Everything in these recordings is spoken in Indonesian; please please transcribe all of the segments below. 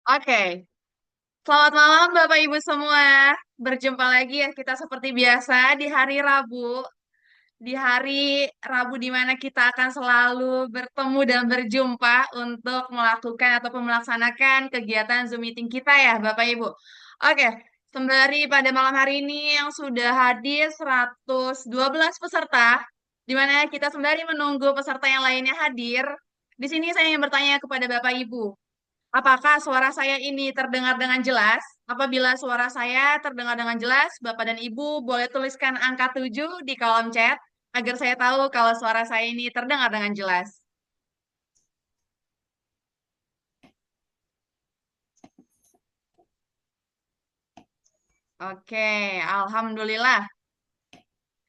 Oke, selamat malam Bapak Ibu semua. Berjumpa lagi ya kita seperti biasa di hari Rabu. Di hari Rabu di mana kita akan selalu bertemu dan berjumpa untuk melakukan ataupun melaksanakan kegiatan Zoom meeting kita ya Bapak Ibu. Oke, sembari pada malam hari ini yang sudah hadir 112 peserta, di mana kita sembari menunggu peserta yang lainnya hadir, di sini saya ingin bertanya kepada Bapak Ibu. Apakah suara saya ini terdengar dengan jelas? Apabila suara saya terdengar dengan jelas, Bapak dan Ibu boleh tuliskan angka 7 di kolom chat agar saya tahu kalau suara saya ini terdengar dengan jelas. Oke, Alhamdulillah.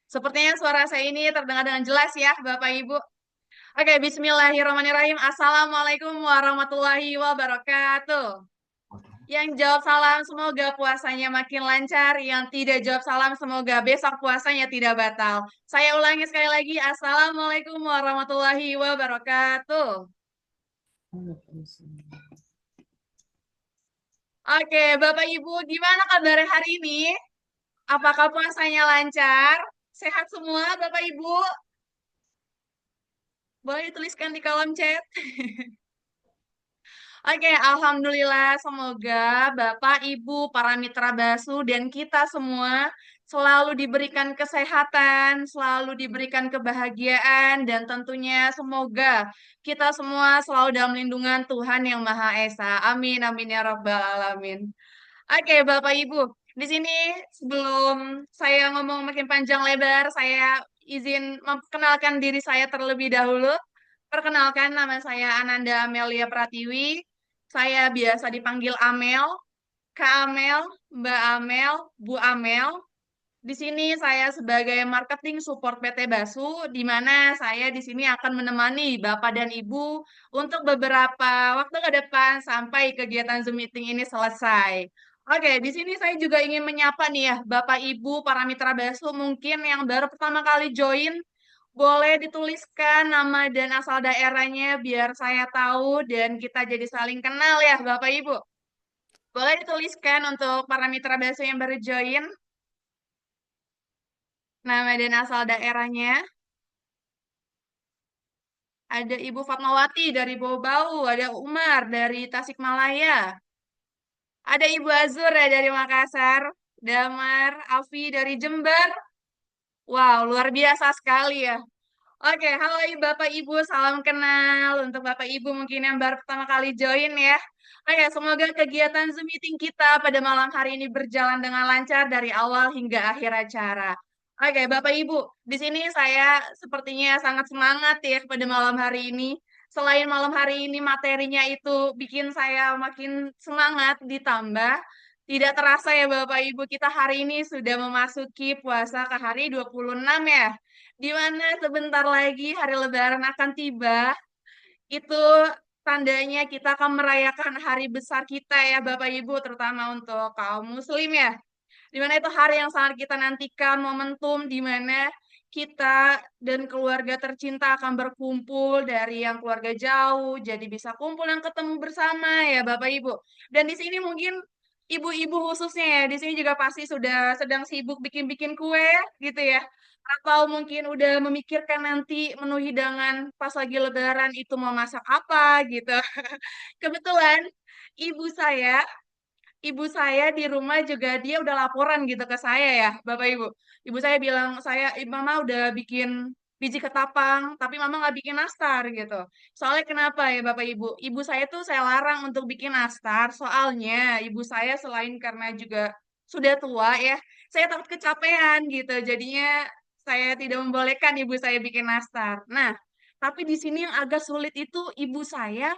Sepertinya suara saya ini terdengar dengan jelas ya, Bapak Ibu. Oke, Bismillahirrahmanirrahim. Assalamualaikum warahmatullahi wabarakatuh. Yang jawab salam semoga puasanya makin lancar. Yang tidak jawab salam semoga besok puasanya tidak batal. Saya ulangi sekali lagi. Assalamualaikum warahmatullahi wabarakatuh. Oke, Bapak Ibu, gimana kabar hari ini? Apakah puasanya lancar? Sehat semua, Bapak Ibu? Boleh dituliskan di kolom chat. Oke, Alhamdulillah. Semoga Bapak, Ibu, para mitra Basu, dan kita semua selalu diberikan kesehatan, selalu diberikan kebahagiaan, dan tentunya semoga kita semua selalu dalam lindungan Tuhan Yang Maha Esa. Amin, amin ya Rabbal Alamin. Oke, Bapak, Ibu. Di sini sebelum saya ngomong makin panjang lebar, saya izin memperkenalkan diri saya terlebih dahulu. Perkenalkan, nama saya Ananda Amelia Pratiwi. Saya biasa dipanggil Amel, Kak Amel, Mbak Amel, Bu Amel. Di sini saya sebagai marketing support PT Basu, di mana saya di sini akan menemani Bapak dan Ibu untuk beberapa waktu ke depan sampai kegiatan Zoom meeting ini selesai. Oke, di sini saya juga ingin menyapa nih ya, Bapak Ibu, para mitra Basu mungkin yang baru pertama kali join, boleh dituliskan nama dan asal daerahnya biar saya tahu dan kita jadi saling kenal ya, Bapak Ibu. Boleh dituliskan untuk para mitra Basu yang baru join, nama dan asal daerahnya. Ada Ibu Fatmawati dari Bau-Bau, ada Umar dari Tasikmalaya, ada Ibu Azur ya dari Makassar, Damar, Afi dari Jember. Wow, luar biasa sekali ya. Oke, halo Bapak Ibu, salam kenal untuk Bapak Ibu mungkin yang baru pertama kali join ya. Oke, semoga kegiatan Zoom meeting kita pada malam hari ini berjalan dengan lancar dari awal hingga akhir acara. Oke, Bapak Ibu, di sini saya sepertinya sangat semangat ya pada malam hari ini. Selain malam hari ini materinya itu bikin saya makin semangat, ditambah tidak terasa ya Bapak Ibu, kita hari ini sudah memasuki puasa ke hari 26 ya, di mana sebentar lagi hari Lebaran akan tiba. Itu tandanya kita akan merayakan hari besar kita ya Bapak Ibu, terutama untuk kaum muslim ya. Di mana itu hari yang sangat kita nantikan, momentum di mana kita dan keluarga tercinta akan berkumpul dari yang keluarga jauh, jadi bisa kumpul dan ketemu bersama ya Bapak Ibu. Dan di sini mungkin ibu-ibu khususnya ya, di sini juga pasti sudah sedang sibuk bikin-bikin kue gitu ya. Atau mungkin udah memikirkan nanti menu hidangan pas lagi Lebaran itu mau masak apa gitu. Kebetulan ibu saya ibu saya di rumah juga dia udah laporan gitu ke saya ya, Bapak Ibu. Ibu saya bilang, Mama udah bikin biji ketapang, tapi Mama nggak bikin nastar gitu. Soalnya kenapa ya Bapak Ibu? Ibu saya tuh saya larang untuk bikin nastar, soalnya ibu saya selain karena juga sudah tua ya, saya takut kecapean gitu. Jadinya saya tidak membolehkan ibu saya bikin nastar. Nah, tapi di sini yang agak sulit itu ibu saya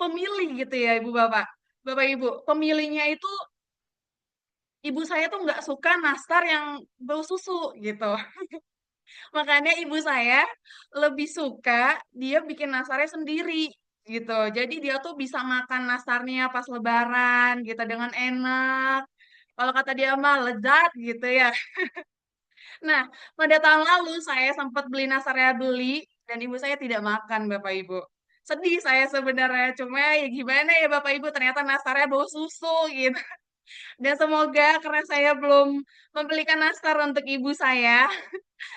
pemilih gitu ya Ibu Bapak. Bapak Ibu, pemilihnya itu ibu saya tuh nggak suka nastar yang bau susu gitu. Makanya ibu saya lebih suka dia bikin nastarnya sendiri gitu. Jadi dia tuh bisa makan nastarnya pas Lebaran gitu dengan enak. Kalau kata dia mah lezat gitu ya. Nah, pada tahun lalu saya sempat beli nastarnya beli dan ibu saya tidak makan Bapak Ibu. Sedih saya sebenarnya, cuma ya gimana ya Bapak Ibu, ternyata nastarnya bau susu gitu. Dan semoga karena saya belum membelikan nastar untuk ibu saya,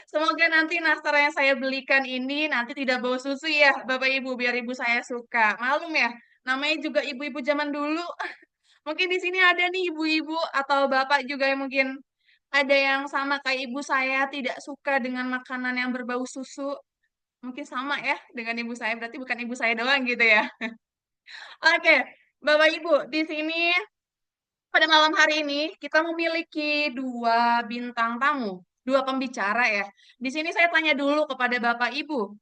semoga nanti nastar yang saya belikan ini nanti tidak bau susu ya Bapak Ibu, biar ibu saya suka. Malum ya, namanya juga ibu-ibu zaman dulu. Mungkin di sini ada nih ibu-ibu atau bapak juga yang mungkin ada yang sama kayak ibu saya tidak suka dengan makanan yang berbau susu. Mungkin sama ya dengan ibu saya, berarti bukan ibu saya doang gitu ya. Oke, Bapak Ibu, di sini pada malam hari ini kita memiliki dua bintang tamu, dua pembicara ya. Di sini saya tanya dulu kepada Bapak Ibu.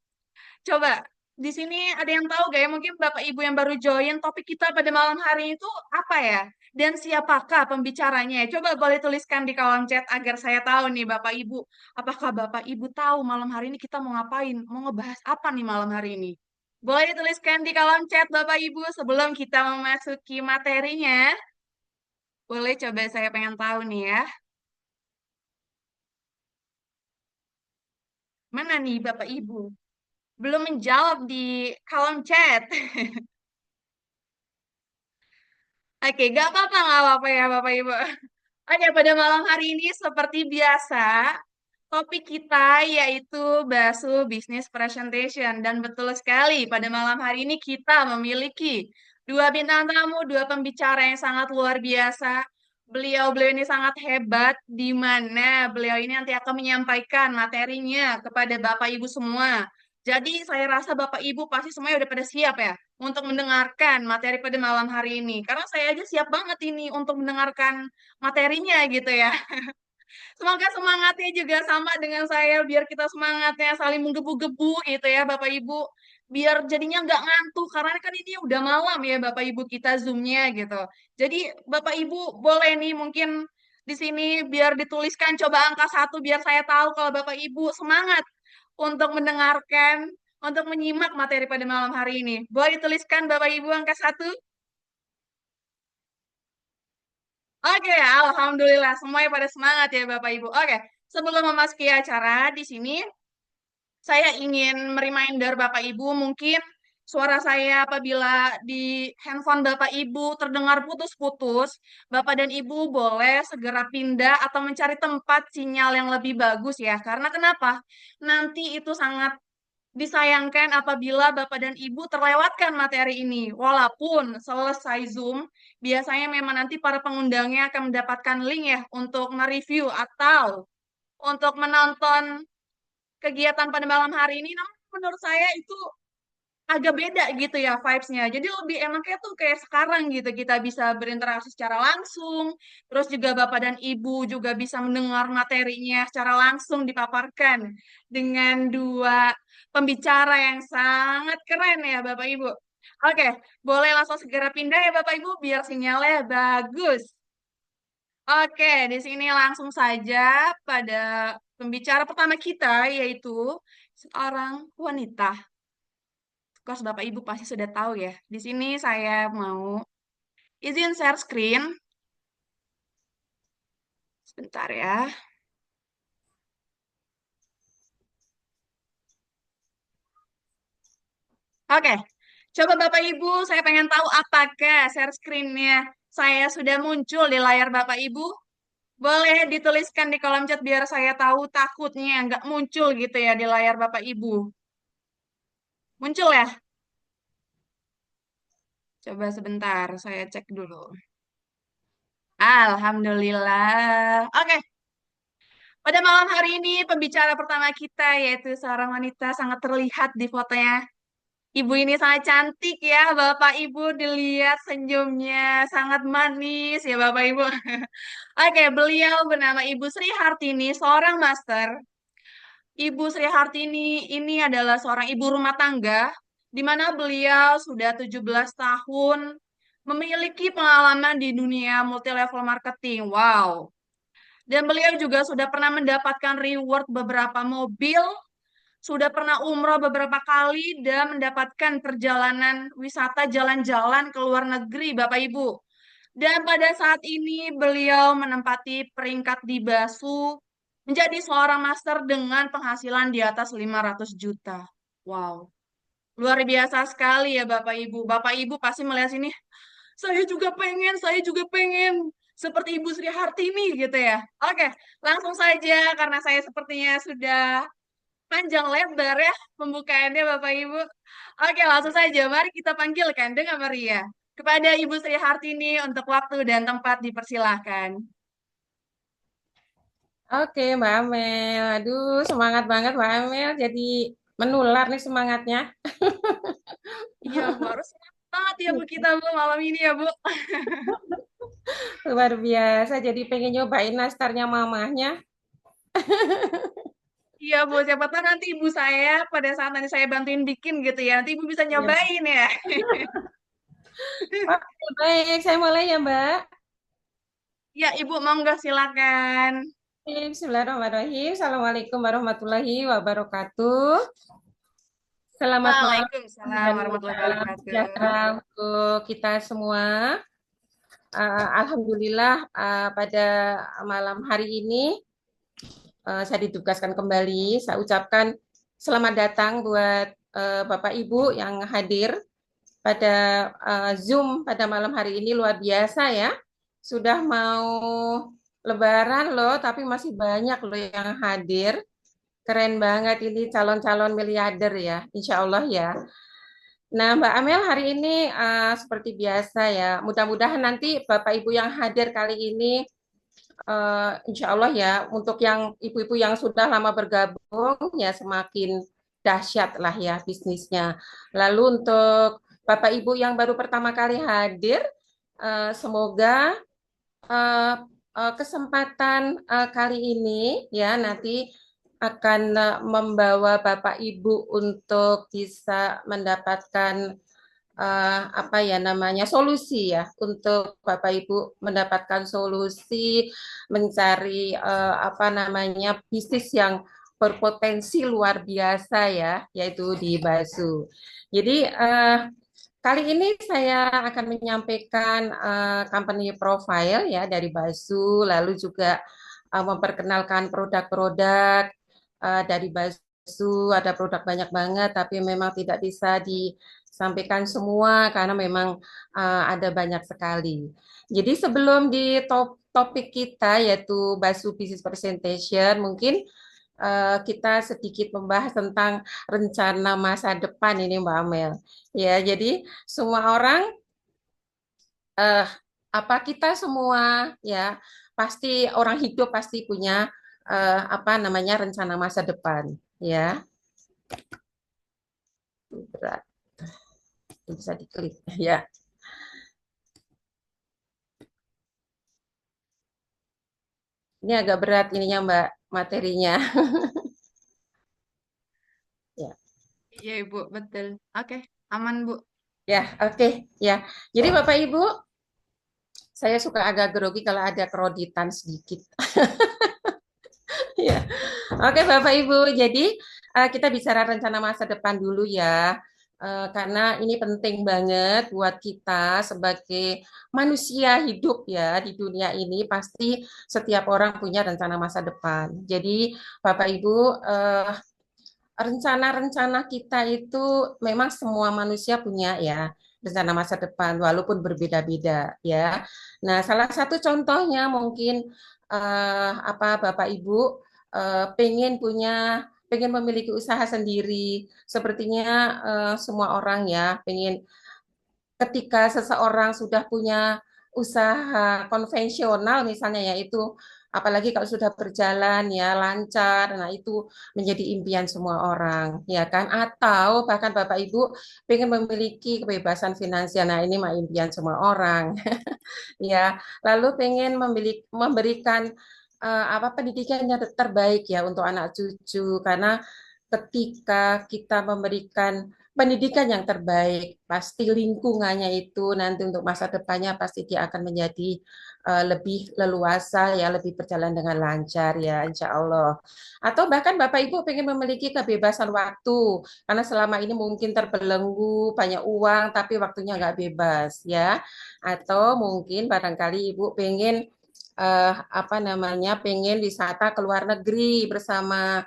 Coba, di sini ada yang tahu gak ya? Mungkin Bapak Ibu yang baru join, topik kita pada malam hari itu apa ya? Dan siapakah pembicaranya? Coba boleh tuliskan di kolom chat agar saya tahu nih Bapak Ibu. Apakah Bapak Ibu tahu malam hari ini kita mau ngapain? Mau ngebahas apa nih malam hari ini? Boleh dituliskan di kolom chat Bapak Ibu sebelum kita memasuki materinya. Boleh coba saya pengen tahu nih ya. Mana nih Bapak Ibu? Belum menjawab di kolom chat. Oke, gak apa-apa ya Bapak Ibu. Oke, pada malam hari ini seperti biasa, topik kita yaitu Basu Business Presentation. Dan betul sekali, pada malam hari ini kita memiliki dua bintang tamu, dua pembicara yang sangat luar biasa. Beliau-beliau ini sangat hebat, di mana beliau ini nanti akan menyampaikan materinya kepada Bapak Ibu semua. Jadi saya rasa Bapak Ibu pasti semuanya udah pada siap ya untuk mendengarkan materi pada malam hari ini. Karena saya aja siap banget ini untuk mendengarkan materinya gitu ya. Semoga semangatnya juga sama dengan saya, biar kita semangatnya saling menggebu-gebu gitu ya Bapak Ibu. Biar jadinya nggak ngantuk, karena kan ini udah malam ya Bapak Ibu kita Zoom-nya gitu. Jadi Bapak Ibu boleh nih mungkin di sini biar dituliskan coba angka satu biar saya tahu kalau Bapak Ibu semangat untuk mendengarkan, untuk menyimak materi pada malam hari ini. Boleh dituliskan Bapak Ibu angka satu? Oke, alhamdulillah semuanya pada semangat ya Bapak Ibu. Oke, sebelum memasuki acara di sini saya ingin mereminder Bapak Ibu mungkin suara saya apabila di handphone Bapak Ibu terdengar putus-putus, Bapak dan Ibu boleh segera pindah atau mencari tempat sinyal yang lebih bagus ya. Karena kenapa? Nanti itu sangat disayangkan apabila Bapak dan Ibu terlewatkan materi ini. Walaupun selesai Zoom, biasanya memang nanti para pengundangnya akan mendapatkan link ya untuk mereview atau untuk menonton kegiatan pada malam hari ini. Namun menurut saya itu agak beda gitu ya vibes-nya. Jadi lebih enaknya tuh kayak sekarang gitu kita bisa berinteraksi secara langsung. Terus juga Bapak dan Ibu juga bisa mendengar materinya secara langsung dipaparkan dengan dua pembicara yang sangat keren ya Bapak Ibu. Oke, boleh langsung segera pindah ya Bapak Ibu biar sinyalnya bagus. Oke, di sini langsung saja pada pembicara pertama kita yaitu seorang wanita. Course Bapak Ibu pasti sudah tahu ya. Di sini saya mau izin share screen. Sebentar ya. Oke, coba Bapak Ibu, saya pengen tahu apakah share screen-nya saya sudah muncul di layar Bapak Ibu. Boleh dituliskan di kolom chat biar saya tahu takutnya nggak muncul gitu ya di layar Bapak Ibu. Muncul ya? Coba sebentar, saya cek dulu. Alhamdulillah. Oke, pada malam hari ini pembicara pertama kita yaitu seorang wanita sangat terlihat di fotonya. Ibu ini sangat cantik ya, Bapak Ibu dilihat senyumnya sangat manis ya Bapak Ibu. Oke, beliau bernama Ibu Sri Hartini, seorang master. Ibu Sri Hartini ini adalah seorang ibu rumah tangga, di mana beliau sudah 17 tahun memiliki pengalaman di dunia multi level marketing. Wow. Dan beliau juga sudah pernah mendapatkan reward beberapa mobil, sudah pernah umroh beberapa kali dan mendapatkan perjalanan wisata jalan-jalan ke luar negeri, Bapak Ibu. Dan pada saat ini beliau menempati peringkat di BASU menjadi seorang master dengan penghasilan di atas 500 juta. Wow. Luar biasa sekali ya Bapak Ibu. Bapak Ibu pasti melihat sini, saya juga pengen seperti Ibu Sri Hartini gitu ya. Oke, langsung saja karena saya sepertinya sudah panjang lebar ya pembukaannya Bapak Ibu. Oke, langsung saja mari kita panggilkan dengan meriah kepada Ibu Sri Hartini untuk waktu dan tempat dipersilahkan. Oke, Mbak Amel. Aduh, semangat banget Mbak Amel. Jadi menular nih semangatnya. Iya Bu, harus semangat banget ya Bu kita Bu malam ini ya Bu. Luar biasa. Jadi pengen nyobain nastarnya mamahnya. Iya Bu, siapa tahu nanti ibu saya pada saat nanti saya bantuin bikin gitu ya, nanti ibu bisa Ya. nyobain ya. Oke, baik. Saya mulai ya, Mbak. Ya Ibu, monggo silakan. Bismillahirrahmanirrahim. Assalamualaikum warahmatullahi wabarakatuh. Selamat malam Waalaikumsalam dan warahmatullahi salam wabarakatuh. sejahtera untuk kita semua. Alhamdulillah pada malam hari ini saya ditugaskan kembali. Saya ucapkan selamat datang buat Bapak Ibu yang hadir pada Zoom pada malam hari ini luar biasa ya. Sudah mau Lebaran loh, tapi masih banyak loh yang hadir. Keren banget ini calon-calon miliarder ya, insya Allah ya. Nah, Mbak Amel hari ini seperti biasa ya. Mudah-mudahan nanti Bapak Ibu yang hadir kali ini insya Allah ya, untuk yang ibu-ibu yang sudah lama bergabung ya semakin dahsyat lah ya bisnisnya. Lalu untuk Bapak Ibu yang baru pertama kali hadir, semoga eh, kesempatan kali ini ya nanti akan membawa Bapak Ibu untuk bisa mendapatkan apa ya namanya solusi ya untuk Bapak Ibu mendapatkan solusi mencari apa namanya bisnis yang berpotensi luar biasa ya yaitu di Basu. Jadi kali ini saya akan menyampaikan company profile ya dari Basu lalu juga memperkenalkan produk-produk dari Basu ada produk banyak banget tapi memang tidak bisa disampaikan semua karena memang ada banyak sekali. Jadi sebelum di topik kita yaitu Basu Business Presentation, mungkin kita sedikit membahas tentang rencana masa depan ini Mbak Amel. Ya, jadi semua orang eh, apa kita semua ya pasti orang hidup pasti punya apa namanya rencana masa depan ya. Berat. Bisa diklik ya. Ini agak berat ininya Mbak materinya. Ya. Iya Ibu, betul. Oke, aman Bu. Ya, oke ya. Jadi Bapak Ibu, saya suka agak grogi kalau ada keroditan sedikit. Ya. Oke Bapak Ibu, jadi kita bicara rencana masa depan dulu ya. Karena ini penting banget buat kita sebagai manusia hidup ya di dunia ini pasti setiap orang punya rencana masa depan. Jadi Bapak Ibu, rencana-rencana kita itu memang semua manusia punya ya rencana masa depan walaupun berbeda-beda ya. Nah, salah satu contohnya mungkin apa Bapak Ibu pengen memiliki usaha sendiri. Sepertinya semua orang ya pengen ketika seseorang sudah punya usaha konvensional misalnya yaitu apalagi kalau sudah berjalan ya lancar nah itu menjadi impian semua orang ya kan atau bahkan Bapak Ibu pengen memiliki kebebasan finansial nah ini mah impian semua orang ya lalu pengen memberikan apa pendidikan yang terbaik ya untuk anak cucu karena ketika kita memberikan pendidikan yang terbaik, pasti lingkungannya itu nanti untuk masa depannya pasti dia akan menjadi lebih leluasa ya, lebih berjalan dengan lancar ya, insya Allah. Atau bahkan Bapak Ibu pengen memiliki kebebasan waktu, karena selama ini mungkin terbelenggu banyak uang, tapi waktunya nggak bebas ya. Atau mungkin barangkali Ibu pengen apa namanya, pengen wisata ke luar negeri bersama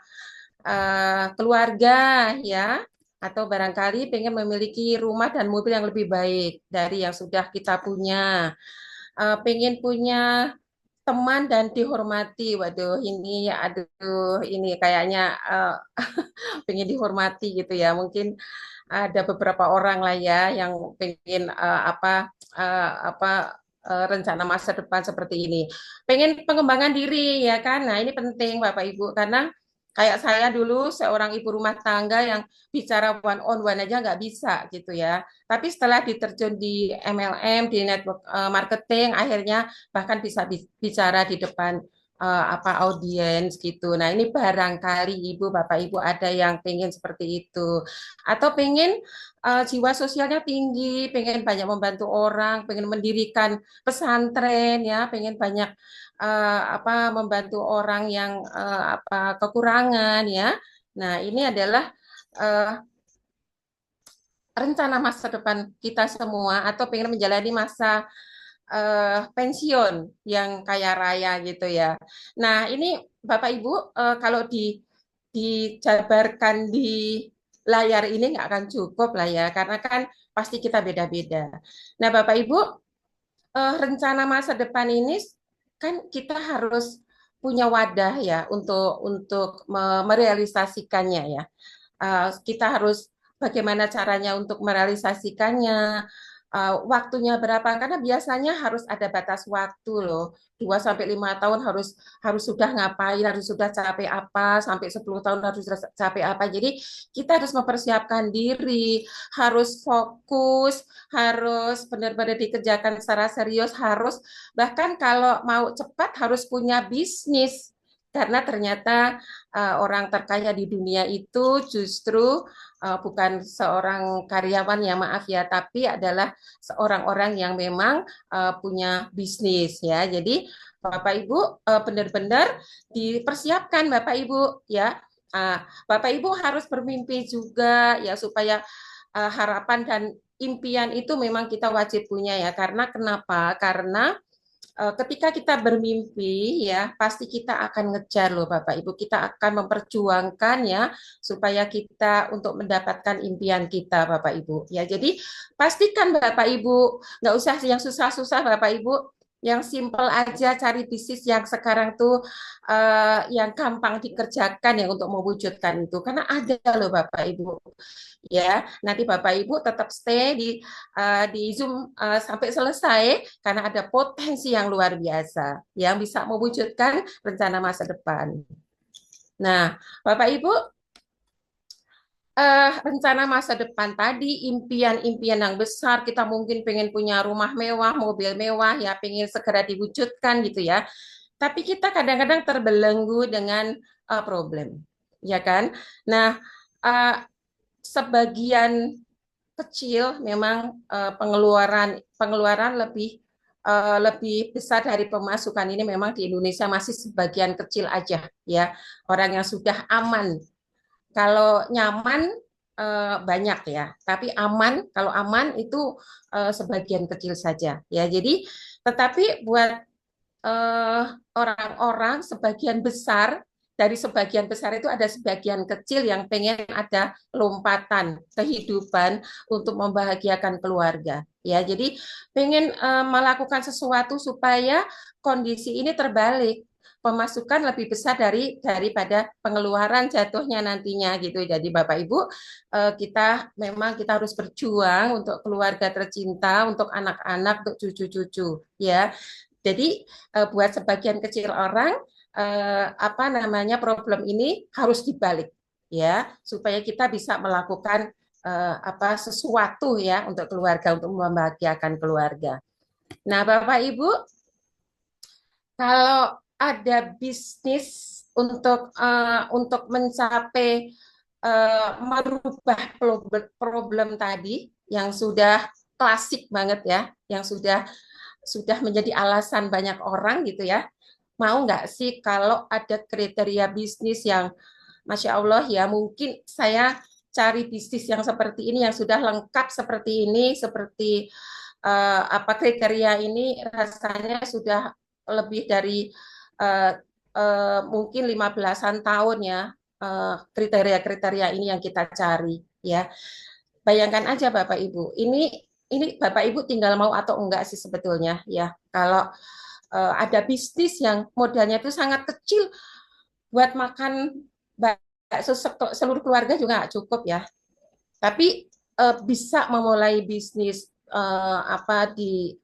keluarga ya atau barangkali pengen memiliki rumah dan mobil yang lebih baik dari yang sudah kita punya. Pengen punya teman dan dihormati. Waduh, ini ya, aduh, ini kayaknya pengen dihormati gitu ya. Mungkin ada beberapa orang lah ya yang pengen rencana masa depan seperti ini. Pengen pengembangan diri ya kan. Nah, ini penting Bapak Ibu karena kayak saya dulu seorang ibu rumah tangga yang bicara one on one aja nggak bisa gitu ya. Tapi setelah diterjun di MLM, di network marketing, akhirnya bahkan bisa bicara di depan audiens gitu. Nah, ini barangkali Ibu, Bapak Ibu ada yang pengen seperti itu. Atau pengen jiwa sosialnya tinggi, pengen banyak membantu orang, pengen mendirikan pesantren ya, pengen banyak membantu orang yang kekurangan ya. Nah, ini adalah uh, rencana masa depan kita semua atau pengen menjalani masa pensiun yang kaya raya gitu ya. Nah, ini Bapak Ibu kalau dijabarkan di layar ini nggak akan cukup lah ya, karena kan pasti kita beda-beda. Nah, Bapak Ibu, rencana masa depan ini kan kita harus punya wadah ya untuk merealisasikannya ya. Kita harus bagaimana caranya untuk merealisasikannya, waktunya berapa karena biasanya harus ada batas waktu loh. 2 sampai 5 tahun harus harus sudah ngapain, harus sudah capek apa, sampai 10 tahun harus sudah capek apa. Jadi kita harus mempersiapkan diri, harus fokus, harus benar-benar dikerjakan secara serius, harus bahkan kalau mau cepat harus punya bisnis. Karena ternyata orang terkaya di dunia itu justru bukan seorang karyawan ya maaf ya, tapi adalah seorang orang yang memang punya bisnis ya. Jadi Bapak Ibu benar-benar dipersiapkan Bapak Ibu ya. Bapak Ibu harus bermimpi juga ya supaya harapan dan impian itu memang kita wajib punya ya. Karena kenapa? Karena ketika kita bermimpi ya pasti kita akan ngejar loh Bapak Ibu, kita akan memperjuangkan ya supaya kita untuk mendapatkan impian kita Bapak Ibu ya. Jadi pastikan Bapak Ibu nggak usah yang susah-susah Bapak Ibu, yang simple aja, cari bisnis yang sekarang tuh yang gampang dikerjakan ya untuk mewujudkan itu karena ada loh Bapak Ibu ya. Nanti Bapak Ibu tetap stay di Zoom sampai selesai karena ada potensi yang luar biasa yang bisa mewujudkan rencana masa depan. Nah, Bapak Ibu, rencana masa depan tadi, impian-impian yang besar, kita mungkin pengen punya rumah mewah, mobil mewah, ya pengen segera diwujudkan gitu ya. Tapi kita kadang-kadang terbelenggu dengan problem, ya kan? Nah, uh, sebagian kecil memang pengeluaran pengeluaran lebih besar dari pemasukan ini memang di Indonesia masih sebagian kecil aja ya orang yang sudah aman. Kalau nyaman banyak ya, tapi aman kalau aman itu sebagian kecil saja ya. Jadi tetapi buat orang-orang sebagian besar dari sebagian besar itu ada sebagian kecil yang pengen ada lompatan kehidupan untuk membahagiakan keluarga ya jadi pengen melakukan sesuatu supaya kondisi ini terbalik pemasukan lebih besar daripada pengeluaran jatuhnya nantinya gitu jadi Bapak Ibu kita harus berjuang untuk keluarga tercinta untuk anak-anak untuk cucu-cucu ya jadi buat sebagian kecil orang problem ini harus dibalik ya supaya kita bisa melakukan sesuatu ya untuk keluarga untuk membahagiakan keluarga. Nah, Bapak Ibu, kalau ada bisnis untuk mencapai merubah problem tadi yang sudah klasik banget ya, yang sudah menjadi alasan banyak orang gitu ya. Mau nggak sih kalau ada kriteria bisnis yang Masya Allah ya mungkin saya cari bisnis yang seperti ini yang sudah lengkap seperti ini seperti kriteria ini rasanya sudah lebih dari uh, mungkin 15-an tahun ya kriteria-kriteria ini yang kita cari ya. Bayangkan aja Bapak Ibu, ini Bapak Ibu tinggal mau atau enggak sih sebetulnya ya. Kalau ada bisnis yang modalnya itu sangat kecil buat makan bakso seluruh keluarga juga nggak cukup ya. Tapi bisa memulai bisnis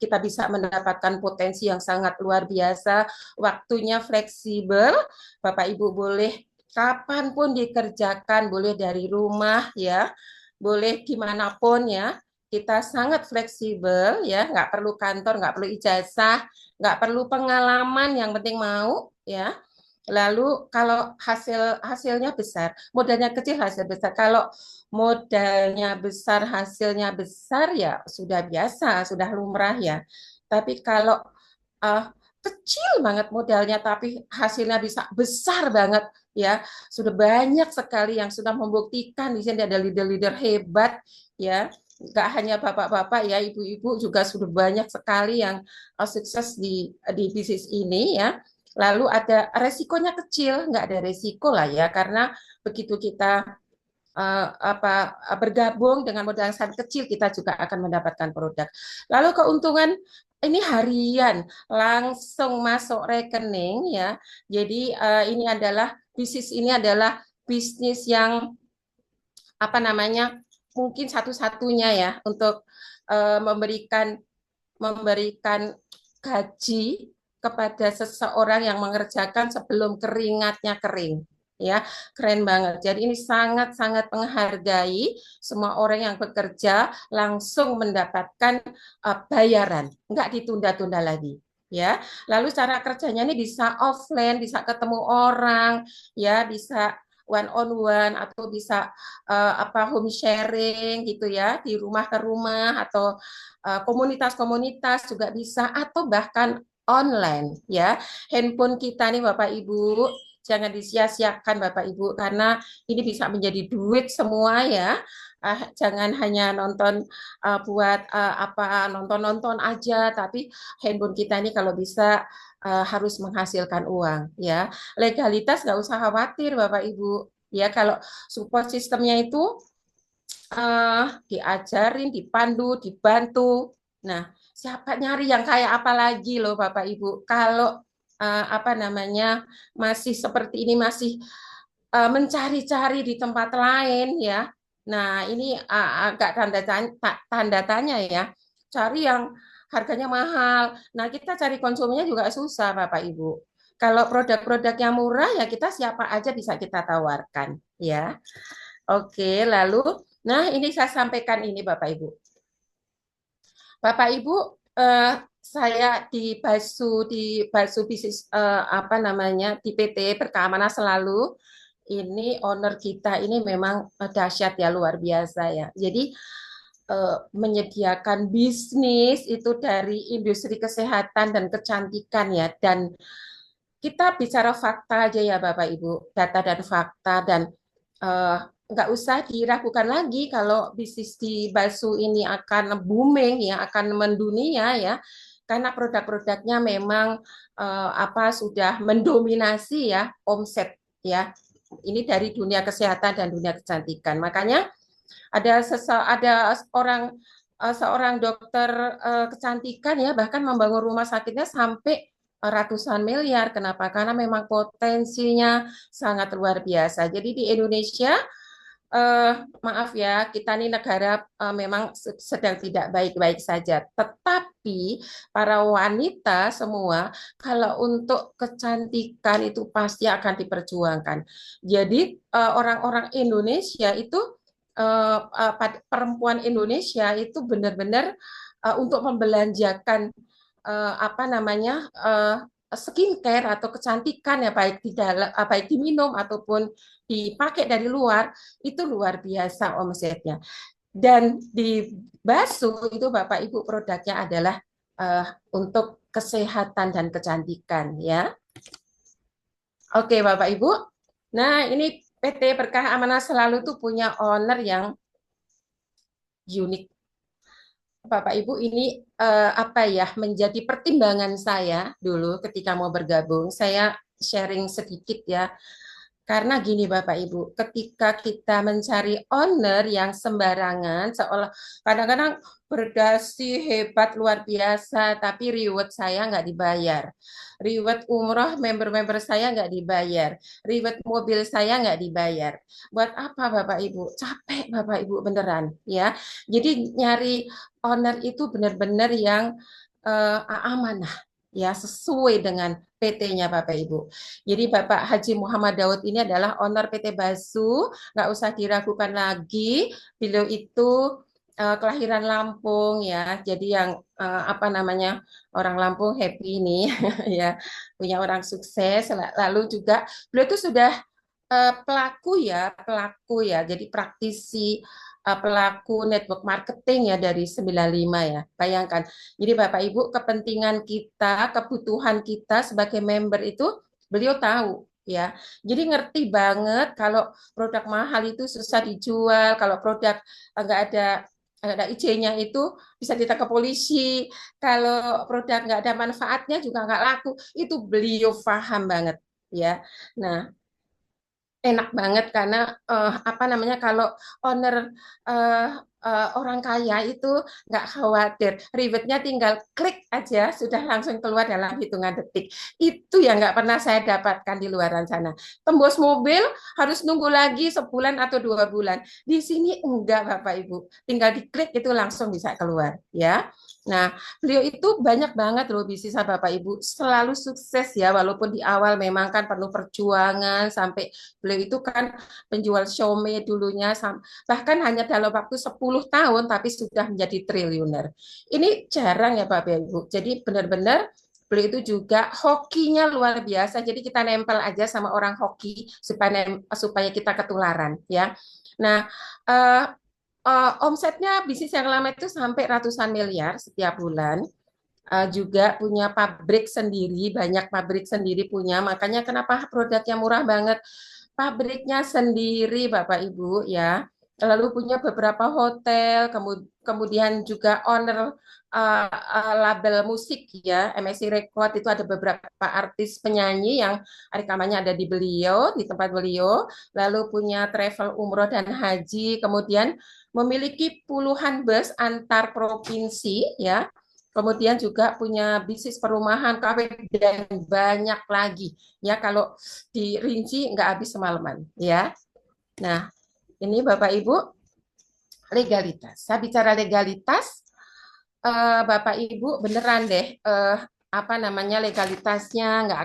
kita bisa mendapatkan potensi yang sangat luar biasa, waktunya fleksibel, Bapak Ibu boleh kapanpun dikerjakan, boleh dari rumah ya, boleh dimanapun ya. Kita sangat fleksibel ya, nggak perlu kantor, nggak perlu ijazah, nggak perlu pengalaman, yang penting mau ya. Lalu kalau hasilnya besar, modalnya kecil hasil besar. Kalau modalnya besar, hasilnya besar ya sudah biasa, sudah lumrah ya. Tapi kalau uh, kecil banget modalnya tapi hasilnya bisa besar banget ya, sudah banyak sekali yang sudah membuktikan. Di sini ada leader-leader hebat ya. Gak hanya bapak-bapak ya, ibu-ibu juga sudah banyak sekali yang sukses di bisnis ini ya. Lalu ada resikonya kecil, nggak ada resiko lah ya, karena begitu kita bergabung dengan modal yang sangat kecil, kita juga akan mendapatkan produk. Lalu keuntungan ini harian, langsung masuk rekening ya. Jadi bisnis ini adalah bisnis yang apa namanya, mungkin satu-satunya ya untuk memberikan memberikan gaji kepada seseorang yang mengerjakan sebelum keringatnya kering. Ya, keren banget. Jadi ini sangat-sangat menghargai semua orang yang bekerja langsung mendapatkan bayaran, nggak ditunda-tunda lagi. Ya, lalu cara kerjanya ini bisa offline, bisa ketemu orang, ya, bisa one on one atau bisa home sharing gitu ya, di rumah ke rumah atau komunitas-komunitas juga bisa atau bahkan online ya. Handphone kita nih Bapak Ibu jangan disia-siakan Bapak Ibu karena ini bisa menjadi duit semua ya. Jangan hanya nonton buat nonton-nonton aja, tapi handphone kita ini kalau bisa harus menghasilkan uang ya. Legalitas nggak usah khawatir Bapak Ibu ya, kalau support sistemnya itu diajarin, dipandu, dibantu. Nah, siapa nyari yang kayak apa lagi loh Bapak Ibu? Kalau masih seperti ini, masih mencari-cari di tempat lain ya. Nah, ini agak tanda tanya ya. Cari yang harganya mahal. Nah, kita cari konsumennya juga susah Bapak Ibu. Kalau produk-produk yang murah ya kita siapa aja bisa kita tawarkan ya. Oke, lalu ini saya sampaikan ini Bapak Ibu. Bapak Ibu, saya di Basu bisnis di PT Berkeamanan Selalu. Ini owner kita ini memang dahsyat ya, luar biasa ya. Jadi menyediakan bisnis itu dari industri kesehatan dan kecantikan ya. Dan kita bicara fakta aja ya Bapak Ibu, data dan fakta dan eh, nggak usah diragukan lagi kalau bisnis di Basu ini akan booming ya, akan mendunia ya, karena produk-produknya memang sudah mendominasi ya omset ya. Ini dari dunia kesehatan dan dunia kecantikan. Makanya ada seorang dokter kecantikan ya bahkan membangun rumah sakitnya sampai ratusan miliar. Kenapa? Karena memang potensinya sangat luar biasa. Jadi di Indonesia maaf ya, kita ini negara memang sedang tidak baik-baik saja. Tetapi para wanita semua, kalau untuk kecantikan itu pasti akan diperjuangkan. Jadi orang-orang Indonesia itu, perempuan Indonesia itu benar-benar untuk membelanjakan skincare atau kecantikan ya baik diminum ataupun dipakai dari luar itu luar biasa omsetnya. Dan di Basu itu Bapak Ibu produknya adalah untuk kesehatan dan kecantikan ya. Oke Bapak Ibu. Nah, ini PT Berkah Amanah Selalu tuh punya owner yang unik. Bapak Ibu ini menjadi pertimbangan saya dulu ketika mau bergabung. Saya sharing sedikit ya. Karena gini Bapak Ibu, ketika kita mencari owner yang sembarangan, seolah kadang-kadang berdasi hebat luar biasa, tapi reward saya nggak dibayar. Reward umroh member-member saya nggak dibayar. Reward mobil saya nggak dibayar. Buat apa Bapak Ibu? Capek Bapak Ibu beneran ya. Jadi nyari owner itu benar-benar yang amanah ya, sesuai dengan PT-nya Bapak Ibu. Jadi Bapak Haji Muhammad Daud ini adalah owner PT Basu, nggak usah diragukan lagi. Beliau itu kelahiran Lampung ya, jadi yang apa namanya, orang Lampung happy ini ya, punya orang sukses. Lalu juga beliau itu sudah pelaku ya, jadi praktisi, pelaku network marketing ya dari 95 ya. Bayangkan. Jadi Bapak Ibu, kepentingan kita, kebutuhan kita sebagai member itu beliau tahu ya. Jadi ngerti banget kalau produk mahal itu susah dijual, kalau produk nggak ada IC-nya itu bisa ditangkap polisi, kalau produk nggak ada manfaatnya juga nggak laku. Itu beliau paham banget ya. Nah, enak banget karena apa namanya, kalau owner eh, orang kaya itu nggak khawatir, ribetnya tinggal klik aja sudah langsung keluar dalam hitungan detik. Itu yang nggak pernah saya dapatkan di luaran sana. Tembus mobil harus nunggu lagi sebulan atau 2 bulan. Di sini enggak Bapak Ibu, tinggal diklik itu langsung bisa keluar ya. Nah, beliau itu banyak banget loh bisnisnya Bapak Ibu, selalu sukses ya, walaupun di awal memang kan penuh perjuangan. Sampai beliau itu kan penjual Xiaomi dulunya, bahkan hanya dalam waktu 10 tahun tapi sudah menjadi triliuner. Ini jarang ya Bapak Ibu. Jadi benar-benar beliau itu juga hokinya luar biasa. Jadi kita nempel aja sama orang hoki supaya kita ketularan ya. Nah, uh, omsetnya bisnis yang lama itu sampai ratusan miliar setiap bulan. Juga punya pabrik sendiri, banyak pabrik sendiri punya. Makanya kenapa produknya murah banget? Pabriknya sendiri, Bapak Ibu ya. Lalu punya beberapa hotel, kemudian juga owner label musik ya, MSC Record, itu ada beberapa artis penyanyi yang rekamannya ada di beliau, di tempat beliau. Lalu punya travel umroh dan haji, kemudian memiliki puluhan bus antar provinsi ya. Kemudian juga punya bisnis perumahan, kafe, dan banyak lagi. Ya, kalau dirinci nggak habis semalaman. Ya, nah ini Bapak Ibu, legalitas. Saya bicara legalitas, Bapak Ibu beneran deh, apa namanya, legalitasnya nggak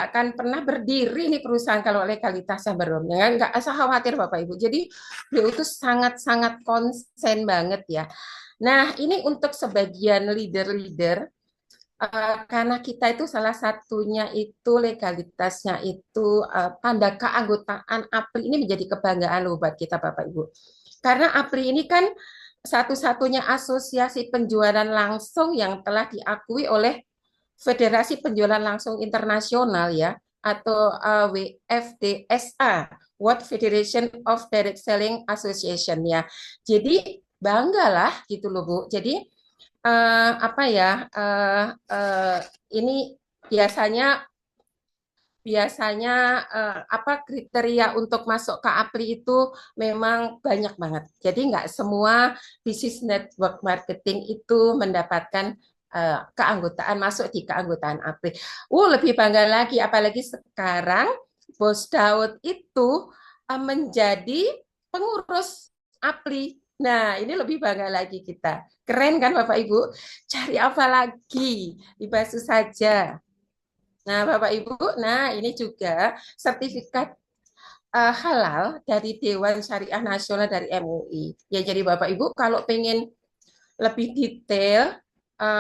akan pernah berdiri nih perusahaan kalau legalitasnya belum. Ya, nggak usah khawatir Bapak Ibu. Jadi beliau itu sangat-sangat konsen banget ya. Nah, ini untuk sebagian leader-leader, karena kita itu salah satunya itu legalitasnya itu tanda keanggotaan APRI ini menjadi kebanggaan loh buat kita Bapak Ibu. Karena APRI ini kan satu-satunya asosiasi penjualan langsung yang telah diakui oleh Federasi Penjualan Langsung Internasional ya, atau WFDSA, World Federation of Direct Selling Association ya. Jadi banggalah gitu loh Bu. Jadi apa ya, ini biasanya biasanya apa kriteria untuk masuk ke APRI itu memang banyak banget. Jadi nggak semua bisnis network marketing itu mendapatkan keanggotaan, masuk di keanggotaan APRI. Lebih bangga lagi, apalagi sekarang Bos Daud itu menjadi pengurus APRI. Nah, ini lebih bangga lagi kita. Keren kan Bapak Ibu? Cari apa lagi? Dibasuh saja. Nah, Bapak Ibu, nah ini juga sertifikat halal dari Dewan Syariah Nasional dari MUI. Ya, jadi Bapak Ibu kalau pengen lebih detail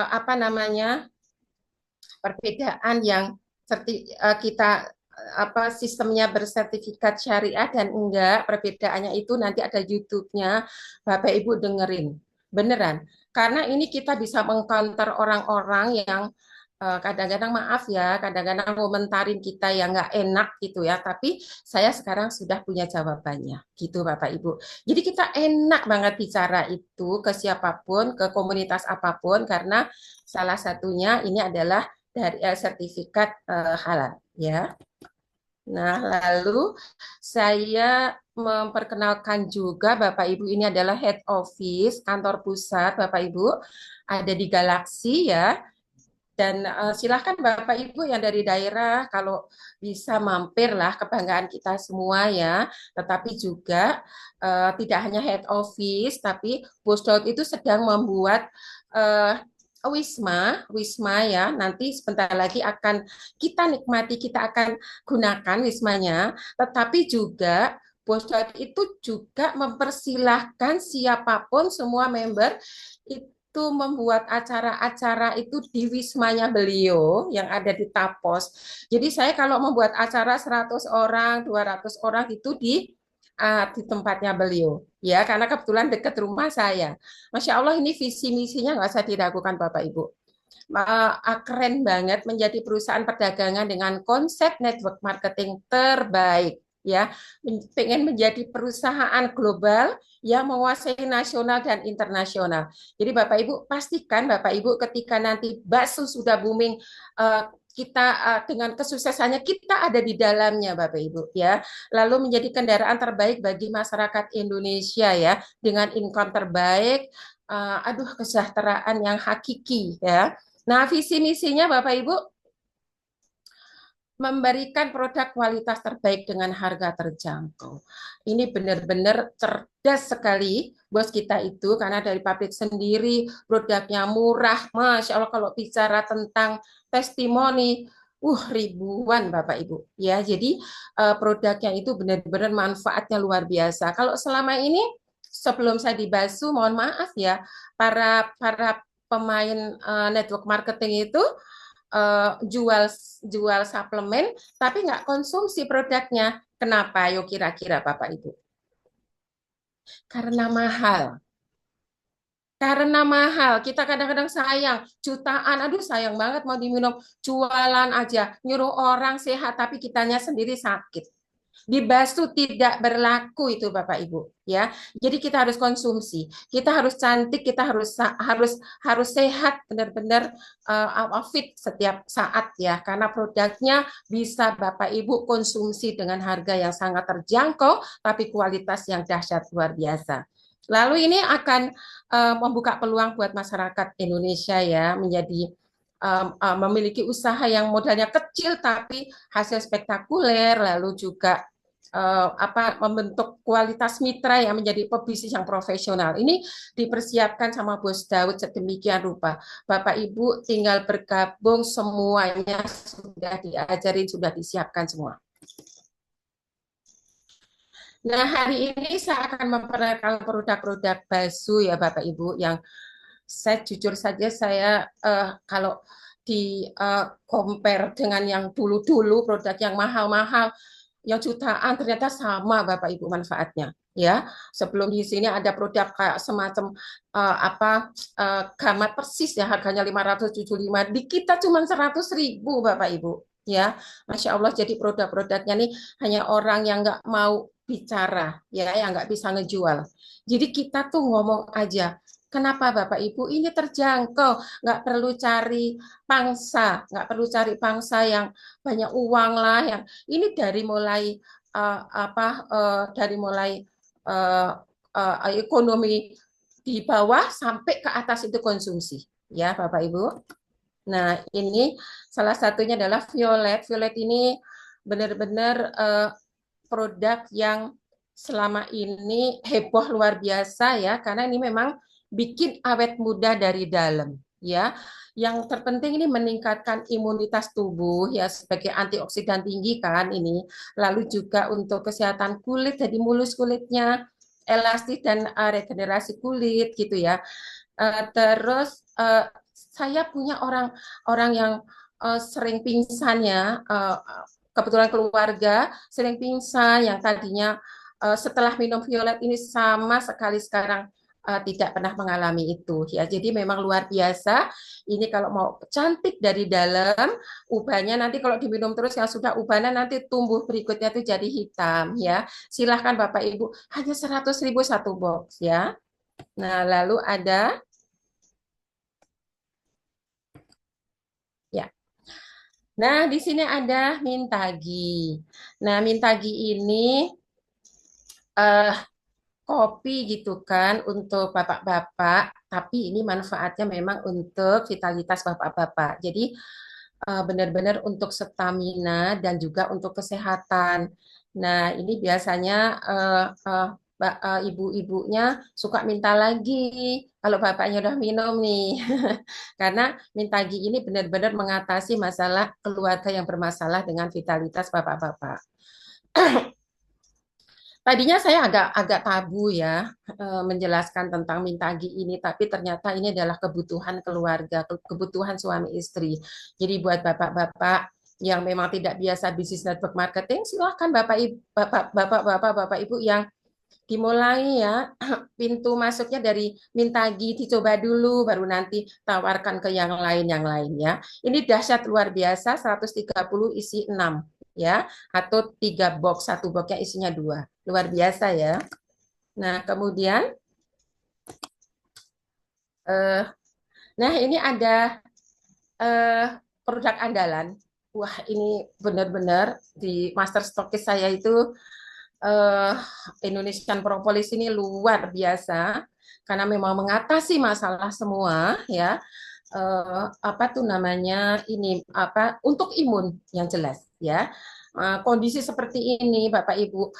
apa namanya, perbedaan yang kita apa sistemnya bersertifikat syariah dan enggak, perbedaannya itu nanti ada YouTube-nya, Bapak Ibu dengerin. Beneran. Karena ini kita bisa mengcounter orang-orang yang kadang-kadang maaf ya, kadang-kadang komentarin kita yang nggak enak gitu ya, tapi saya sekarang sudah punya jawabannya, gitu Bapak Ibu. Jadi kita enak banget bicara itu ke siapapun, ke komunitas apapun, karena salah satunya ini adalah dari sertifikat halal, ya. Nah, lalu saya memperkenalkan juga Bapak Ibu, ini adalah head office kantor pusat Bapak Ibu ada di Galaksi ya. Dan silahkan Bapak Ibu yang dari daerah kalau bisa mampirlah, kebanggaan kita semua ya. Tetapi juga tidak hanya head office, tapi Bos Daud itu sedang membuat eh, wisma ya. Nanti sebentar lagi akan kita nikmati, kita akan gunakan wismanya. Tetapi juga Bos Daud itu juga mempersilahkan siapapun semua member itu membuat acara-acara itu di wismanya beliau yang ada di Tapos. Jadi saya kalau membuat acara 100 orang, 200 orang itu di tempatnya beliau. Ya, karena kebetulan dekat rumah saya. Masya Allah ini visi misinya nggak usah diragukan Bapak Ibu. Keren banget menjadi perusahaan perdagangan dengan konsep network marketing terbaik ya, pengen menjadi perusahaan global yang menguasai nasional dan internasional. Jadi Bapak Ibu pastikan Bapak Ibu ketika nanti bakso sudah booming, kita dengan kesuksesannya kita ada di dalamnya Bapak Ibu ya. Lalu menjadi kendaraan terbaik bagi masyarakat Indonesia ya, dengan income terbaik, aduh kesejahteraan yang hakiki ya. Nah, visi misinya Bapak Ibu memberikan produk kualitas terbaik dengan harga terjangkau. Ini benar-benar cerdas sekali bos kita itu karena dari pabrik sendiri produknya murah. Masya Allah kalau bicara tentang testimoni, ribuan Bapak Ibu. Ya, jadi produknya itu benar-benar manfaatnya luar biasa. Kalau selama ini sebelum saya dibasu, mohon maaf ya, para para pemain network marketing itu jual jual suplemen tapi nggak konsumsi produknya. Kenapa? Yuk kira-kira Bapak Ibu. Karena mahal. Karena mahal, kita kadang-kadang sayang, jutaan, aduh sayang banget mau diminum, jualan aja, nyuruh orang sehat tapi kitanya sendiri sakit. Di Basu tidak berlaku itu Bapak Ibu ya. Jadi kita harus konsumsi, kita harus cantik, kita harus sehat benar-benar fit setiap saat ya. Karena produknya bisa Bapak Ibu konsumsi dengan harga yang sangat terjangkau tapi kualitas yang dahsyat luar biasa. Lalu ini akan membuka peluang buat masyarakat Indonesia ya menjadi memiliki usaha yang modalnya kecil tapi hasil spektakuler, lalu juga membentuk kualitas mitra yang menjadi pebisnis yang profesional. Ini dipersiapkan sama Bos Daud sedemikian rupa. Bapak Ibu tinggal bergabung, semuanya sudah diajarin, sudah disiapkan semua. Nah, hari ini saya akan memperkenalkan produk-produk Basu ya Bapak Ibu yang saya jujur saja saya kalau di compare dengan yang dulu-dulu produk yang mahal-mahal yang jutaan ternyata sama Bapak Ibu manfaatnya ya. Sebelum di sini ada produk kayak semacam gamat persis ya harganya 575, di kita cuma 100.000 Bapak Ibu ya. Masya Allah jadi produk-produknya nih hanya orang yang nggak mau bicara ya, yang nggak bisa ngejual. Jadi kita tuh ngomong aja. Kenapa Bapak Ibu ini terjangkau, nggak perlu cari pangsa, nggak perlu cari pangsa yang banyak uang lah, yang ini dari mulai dari mulai uh, ekonomi di bawah sampai ke atas itu konsumsi, ya Bapak Ibu. Nah ini salah satunya adalah Violet. Violet ini benar-benar produk yang selama ini heboh luar biasa ya, karena ini memang bikin awet muda dari dalam ya. Yang terpenting ini meningkatkan imunitas tubuh ya sebagai antioksidan tinggi kan ini. Lalu juga untuk kesehatan kulit jadi mulus kulitnya, elastis dan regenerasi kulit gitu ya. Terus saya punya orang yang sering pingsan ya, kebetulan keluarga sering pingsan yang tadinya setelah minum violet ini sama sekali sekarang tidak pernah mengalami itu ya. Jadi memang luar biasa. Ini kalau mau cantik dari dalam, ubahnya nanti kalau diminum terus yang sudah ubahnya nanti tumbuh berikutnya itu jadi hitam ya. Silahkan Bapak Ibu, hanya 100.000 satu box ya. Nah, lalu ada ya. Nah, di sini ada Mintagi. Nah, Mintagi ini eh, kopi gitu kan untuk bapak-bapak, tapi ini manfaatnya memang untuk vitalitas bapak-bapak. Jadi benar-benar untuk stamina dan juga untuk kesehatan. Nah, ini biasanya ibu-ibunya suka minta lagi kalau bapaknya udah minum nih. Karena Mintagi ini benar-benar mengatasi masalah keluarga yang bermasalah dengan vitalitas bapak-bapak. Tadinya saya agak agak tabu ya menjelaskan tentang Mintagi ini, tapi ternyata ini adalah kebutuhan keluarga, kebutuhan suami istri. Jadi buat bapak-bapak yang memang tidak biasa bisnis network marketing, silahkan bapak ibu yang dimulai ya pintu masuknya dari Mintagi dicoba dulu, baru nanti tawarkan ke yang lain ya. Ini dahsyat luar biasa, 130 isi 6 ya, atau 3 box, satu boxnya isinya 2, luar biasa ya. Nah kemudian eh, nah ini ada eh, produk andalan. Wah ini benar-benar di master stokis saya itu eh, Indonesian Propolis ini luar biasa karena memang mengatasi masalah semua ya. Apa tuh namanya ini apa untuk imun yang jelas ya. Kondisi seperti ini Bapak Ibu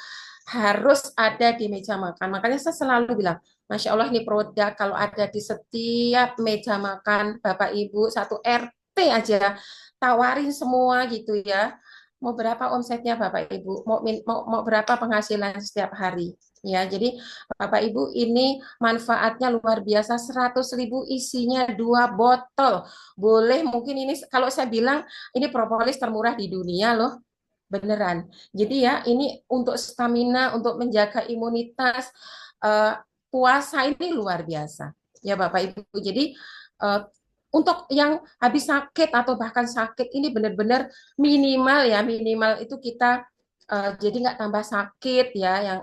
harus ada di meja makan. Makanya saya selalu bilang, Masya Allah ini produk kalau ada di setiap meja makan Bapak Ibu satu RT aja tawarin semua gitu ya. Mau berapa omsetnya Bapak Ibu? Mau berapa penghasilan setiap hari? Ya, jadi Bapak Ibu ini manfaatnya luar biasa, 100.000 isinya 2 botol. Boleh mungkin ini kalau saya bilang ini propolis termurah di dunia loh. Beneran. Jadi ya ini untuk stamina, untuk menjaga imunitas, eh, puasa ini luar biasa. Ya Bapak Ibu. Jadi eh, untuk yang habis sakit atau bahkan sakit ini benar-benar minimal ya, minimal itu kita jadi nggak tambah sakit ya, yang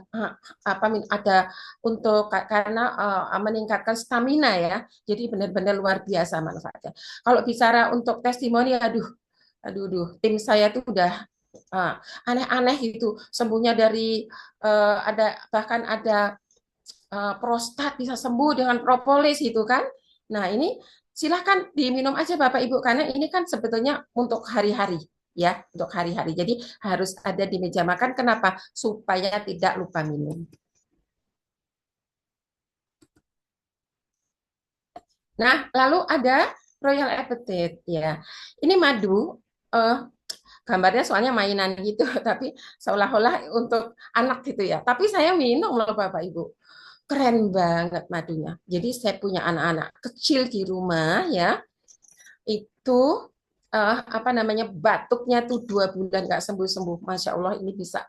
apa ada untuk karena meningkatkan stamina ya. Jadi benar-benar luar biasa manfaatnya. Kalau bicara untuk testimoni, aduh, tim saya tuh udah aneh-aneh gitu, sembuhnya dari ada bahkan ada prostat bisa sembuh dengan propolis gitu kan. Nah, ini silahkan diminum aja Bapak Ibu karena ini kan sebetulnya untuk hari-hari ya, untuk hari-hari. Jadi harus ada di meja makan. Kenapa? Supaya tidak lupa minum. Nah, lalu ada Royal Appetite ya. Ini madu eh, gambarnya soalnya mainan gitu, tapi seolah-olah untuk anak gitu ya. Tapi saya minum loh Bapak Ibu. Keren banget madunya. Jadi saya punya anak-anak kecil di rumah ya, itu apa namanya batuknya tuh 2 bulan nggak sembuh-sembuh. Masya Allah ini bisa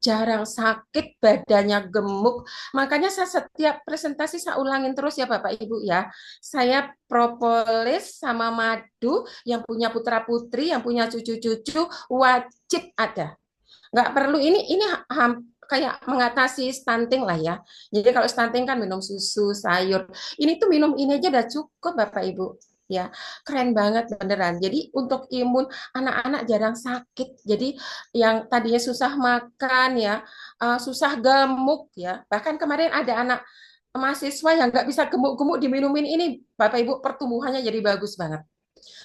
jarang sakit, badannya gemuk. Makanya saya setiap presentasi saya ulangin terus ya Bapak Ibu ya. Saya propolis sama madu yang punya putra-putri, yang punya cucu-cucu wajib ada. Nggak perlu ini kayak mengatasi stunting lah ya. Jadi kalau stunting kan minum susu, sayur. Ini tuh minum ini aja udah cukup Bapak Ibu. Ya, keren banget beneran. Jadi untuk imun anak-anak jarang sakit. Jadi yang tadinya susah makan ya, susah gemuk ya. Bahkan kemarin ada anak mahasiswa yang nggak bisa gemuk-gemuk diminumin ini, Bapak Ibu pertumbuhannya jadi bagus banget.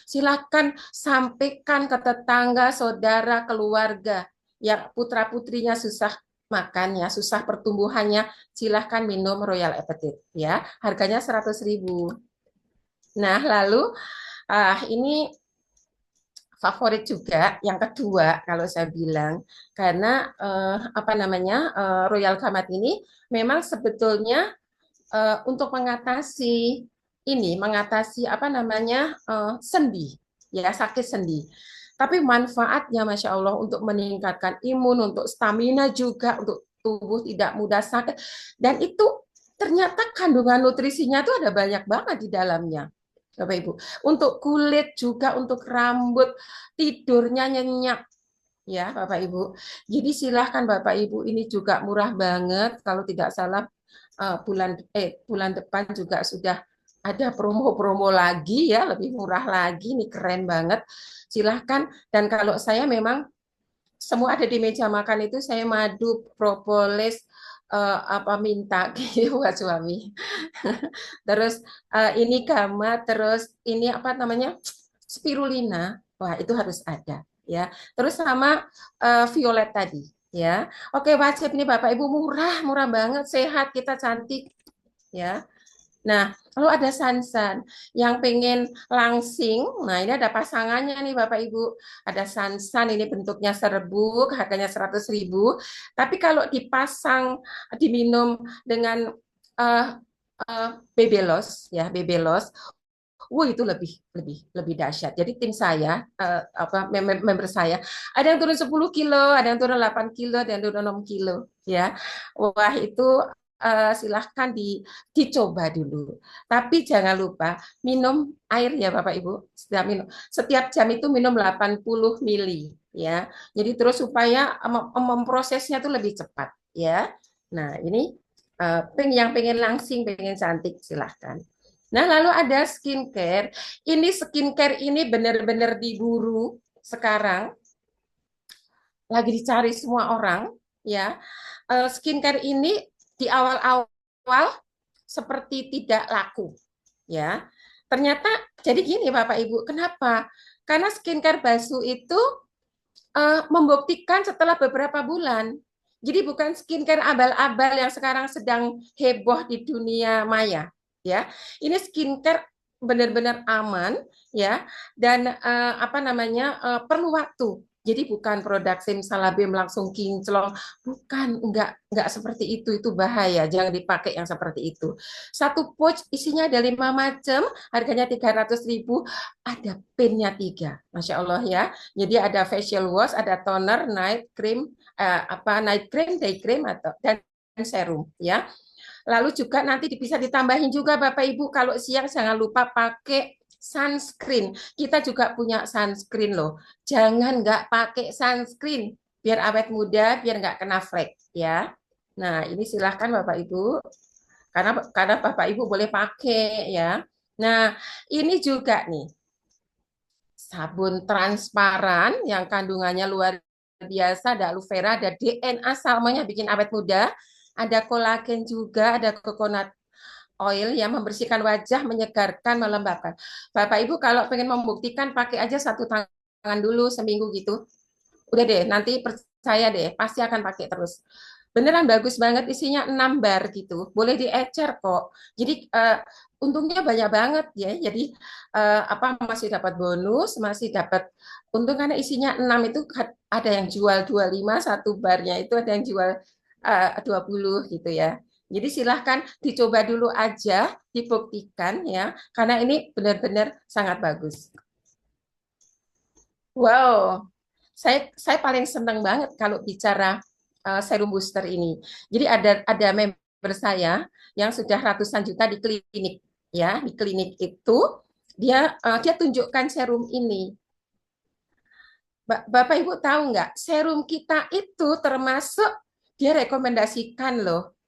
Silakan sampaikan ke tetangga, saudara, keluarga yang putra-putrinya susah makannya, susah pertumbuhannya, silahkan minum Royal Appetite ya. Harganya 100.000. Nah, lalu ini favorit juga yang kedua kalau saya bilang karena apa namanya Royal Camat ini memang sebetulnya untuk mengatasi apa namanya sendi, ya sakit sendi. Tapi manfaatnya, masya Allah, untuk meningkatkan imun, untuk stamina juga, untuk tubuh tidak mudah sakit. Dan itu ternyata kandungan nutrisinya itu ada banyak banget di dalamnya. Bapak Ibu, untuk kulit juga, untuk rambut, tidurnya nyenyak, ya Bapak Ibu. Jadi silahkan Bapak Ibu ini juga murah banget kalau tidak salah bulan depan juga sudah ada promo-promo lagi ya, lebih murah lagi, nih keren banget. Silahkan. Dan kalau saya memang semua ada di meja makan itu saya madu, propolis, apa minta gitu buat suami. Terus ini gama, terus ini apa namanya spirulina, wah itu harus ada ya. Terus sama violet tadi ya. Oke wajib nih Bapak Ibu murah, murah banget, sehat kita cantik ya. Nah, kalau ada Sansan yang pengen langsing, nah ini ada pasangannya nih Bapak Ibu. Ada Sansan ini bentuknya serbuk, harganya 100.000. Tapi kalau dipasang, diminum dengan uh, bebelos ya, bebelos. Itu lebih lebih lebih dahsyat. Jadi tim saya apa member saya ada yang turun 10 kilo, ada yang turun 8 kilo, ada yang turun 6 kilo ya. Wah itu silahkan dicoba dulu. Tapi jangan lupa minum air ya Bapak Ibu. Setiap jam itu minum 80 mili ya. Jadi terus supaya memprosesnya tuh lebih cepat ya. Nah, ini yang pengen langsing, pengen cantik silahkan. Nah, lalu ada skincare. Ini skincare ini benar-benar diburu sekarang, lagi dicari semua orang, ya. Skincare ini di awal-awal seperti tidak laku, ya. Ternyata jadi gini Bapak Ibu, kenapa? Karena skincare basuh itu membuktikan setelah beberapa bulan. Jadi bukan skincare abal-abal yang sekarang sedang heboh di dunia maya, ya. Ini skincare benar-benar aman, ya, dan apa namanya perlu waktu. Jadi bukan produk simsalabim langsung kinclong, bukan, enggak seperti itu bahaya, jangan dipakai yang seperti itu. Satu pouch isinya ada 5 macam, harganya 300.000, ada pinnya 3, Masya Allah ya. Jadi ada facial wash, ada toner, night cream, night cream, day cream atau dan serum ya. Lalu juga nanti bisa ditambahin juga Bapak Ibu kalau siang jangan lupa pakai sunscreen. Kita juga punya sunscreen loh. Jangan nggak pakai sunscreen biar awet muda, biar nggak kena flek ya. Nah ini silahkan Bapak Ibu karena Bapak Ibu boleh pakai ya. Nah ini juga nih sabun transparan yang kandungannya luar biasa, ada aloe vera, ada DNA salmonnya bikin awet muda, ada kolagen juga, ada coconut oil yang membersihkan wajah, menyegarkan, melembabkan. Bapak Ibu kalau pengen membuktikan pakai aja 1 tangan dulu seminggu gitu. Udah deh, nanti percaya deh, pasti akan pakai terus. Beneran bagus banget, isinya 6 bar gitu. Boleh diecer kok. Jadi untungnya banyak banget ya. Jadi apa masih dapat bonus, masih dapat untung karena isinya 6 itu ada yang jual 25 satu barnya itu ada yang jual 20 gitu ya. Jadi silahkan dicoba dulu aja, dibuktikan ya, karena ini benar-benar sangat bagus. Wow, saya paling senang banget kalau bicara serum booster ini. Jadi ada member saya yang sudah ratusan juta di klinik ya, di klinik itu dia tunjukkan serum ini. Bapak Ibu tahu nggak, serum kita itu termasuk dia rekomendasikan loh.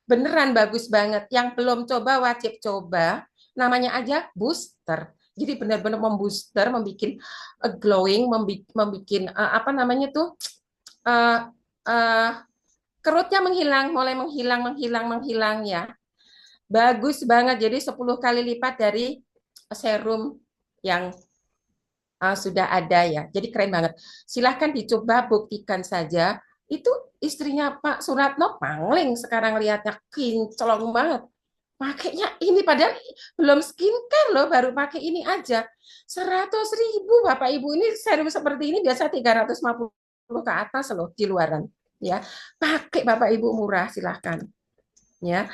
Beneran bagus banget. Yang belum coba wajib coba. Namanya aja booster. Jadi benar-benar membooster, membuat glowing, membuat apa namanya tuh uh, uh, kerutnya menghilang, mulai menghilang ya. Bagus banget. Jadi 10 kali lipat dari serum yang sudah ada ya. Jadi keren banget. Silahkan dicoba, buktikan saja. Itu istrinya Pak Suratno pangling sekarang lihatnya kinclong banget. Pakainya ini padahal belum skincare loh, baru pakai ini aja. 100.000 Bapak Ibu, ini serum seperti ini biasa 350 ke atas loh di luaran. Ya, pakai Bapak Ibu murah silahkan. Ya,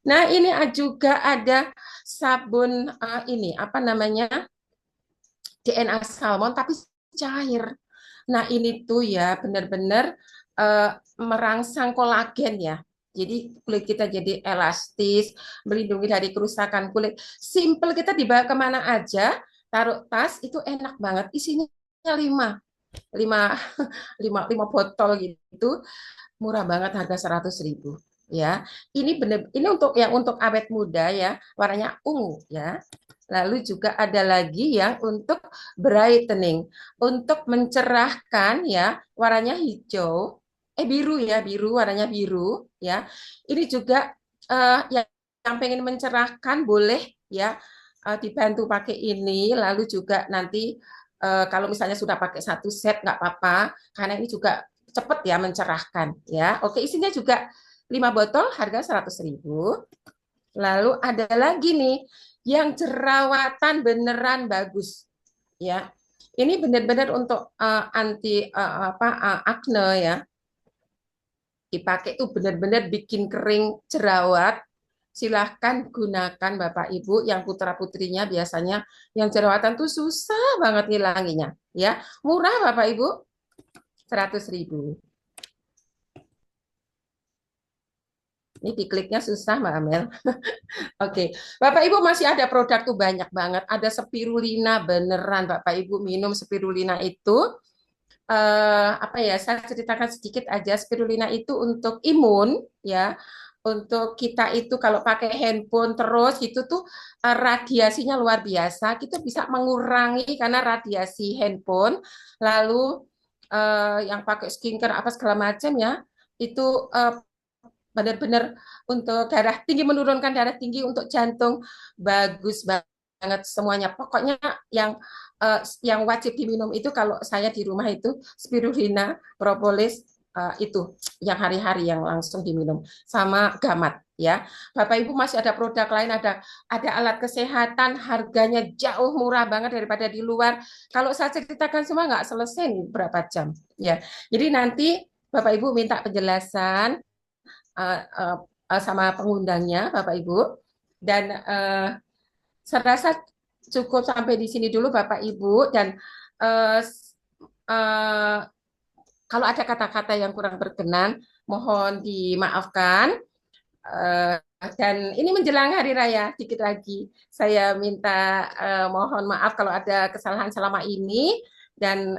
nah ini juga ada sabun ini apa namanya DNA salmon tapi cair. Nah ini tuh ya benar-benar merangsang kolagen ya. Jadi kulit kita jadi elastis, melindungi dari kerusakan kulit. Simple kita dibawa kemana aja, taruh tas itu enak banget. Isinya 5, 5, 5 botol gitu. Murah banget harga 100.000. ya. Ini untuk yang untuk awet muda ya, warnanya ungu ya. Lalu juga ada lagi yang untuk brightening, untuk mencerahkan ya, warnanya hijau, biru ya, biru warnanya biru ya. Ini juga yang pengen mencerahkan boleh ya, dibantu pakai ini. Lalu juga nanti kalau misalnya sudah pakai satu set nggak apa-apa, karena ini juga cepet ya mencerahkan ya. Oke, isinya juga 5 botol harga 100.000. Lalu ada lagi nih yang jerawatan beneran bagus ya. Ini benar-benar untuk anti akne ya. Dipakai tuh benar-benar bikin kering jerawat. Silahkan gunakan Bapak Ibu yang putra-putrinya biasanya yang jerawatan tuh susah banget ngilanginya ya. Murah Bapak Ibu, 100.000. Ini dikliknya susah Mbak Amel. Oke, Bapak Ibu masih ada produk tuh banyak banget. Ada spirulina beneran Bapak Ibu minum spirulina itu apa ya? Saya ceritakan sedikit aja. Spirulina itu untuk imun ya. Untuk kita itu kalau pakai handphone terus gitu tuh radiasinya luar biasa. Kita bisa mengurangi karena radiasi handphone. Lalu yang pakai skincare apa segala macam ya itu benar-benar untuk darah tinggi, menurunkan darah tinggi, untuk jantung bagus banget semuanya. Pokoknya yang yang wajib diminum itu kalau saya di rumah itu spirulina, propolis, itu yang hari-hari yang langsung diminum sama gamat ya. Bapak Ibu masih ada produk lain, ada alat kesehatan harganya jauh murah banget daripada di luar. Kalau saya ceritakan semua nggak selesai nih berapa jam ya. Jadi nanti Bapak Ibu minta penjelasan uh, uh, sama pengundangnya, Bapak Ibu. Dan saya rasa cukup sampai di sini dulu, Bapak Ibu. Dan uh, uh, kalau ada kata-kata yang kurang berkenan, mohon dimaafkan. Uh, dan ini menjelang hari raya, dikit lagi. Saya minta mohon maaf kalau ada kesalahan selama ini. Dan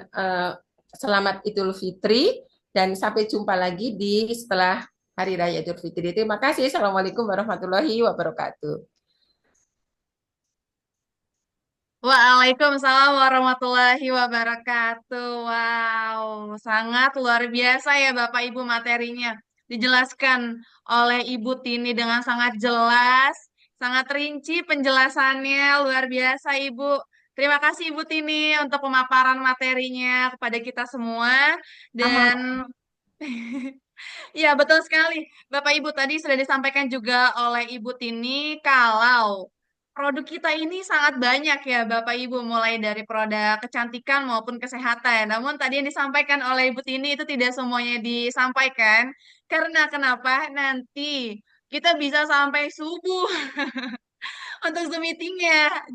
selamat Idul Fitri. Dan sampai jumpa lagi di setelah Hari Raya Idul Fitri. Terima kasih. Assalamualaikum warahmatullahi wabarakatuh. Waalaikumsalam warahmatullahi wabarakatuh. Wow, sangat luar biasa ya Bapak Ibu materinya. Dijelaskan oleh Ibu Tini dengan sangat jelas, sangat rinci penjelasannya, luar biasa Ibu. Terima kasih Ibu Tini untuk pemaparan materinya kepada kita semua. Aman. Dan ya, betul sekali. Bapak Ibu tadi sudah disampaikan juga oleh Ibu Tini kalau produk kita ini sangat banyak ya Bapak Ibu, mulai dari produk kecantikan maupun kesehatan. Namun tadi yang disampaikan oleh Ibu Tini itu tidak semuanya disampaikan. Karena kenapa? Nanti kita bisa sampai subuh untuk Zoom meetingnya.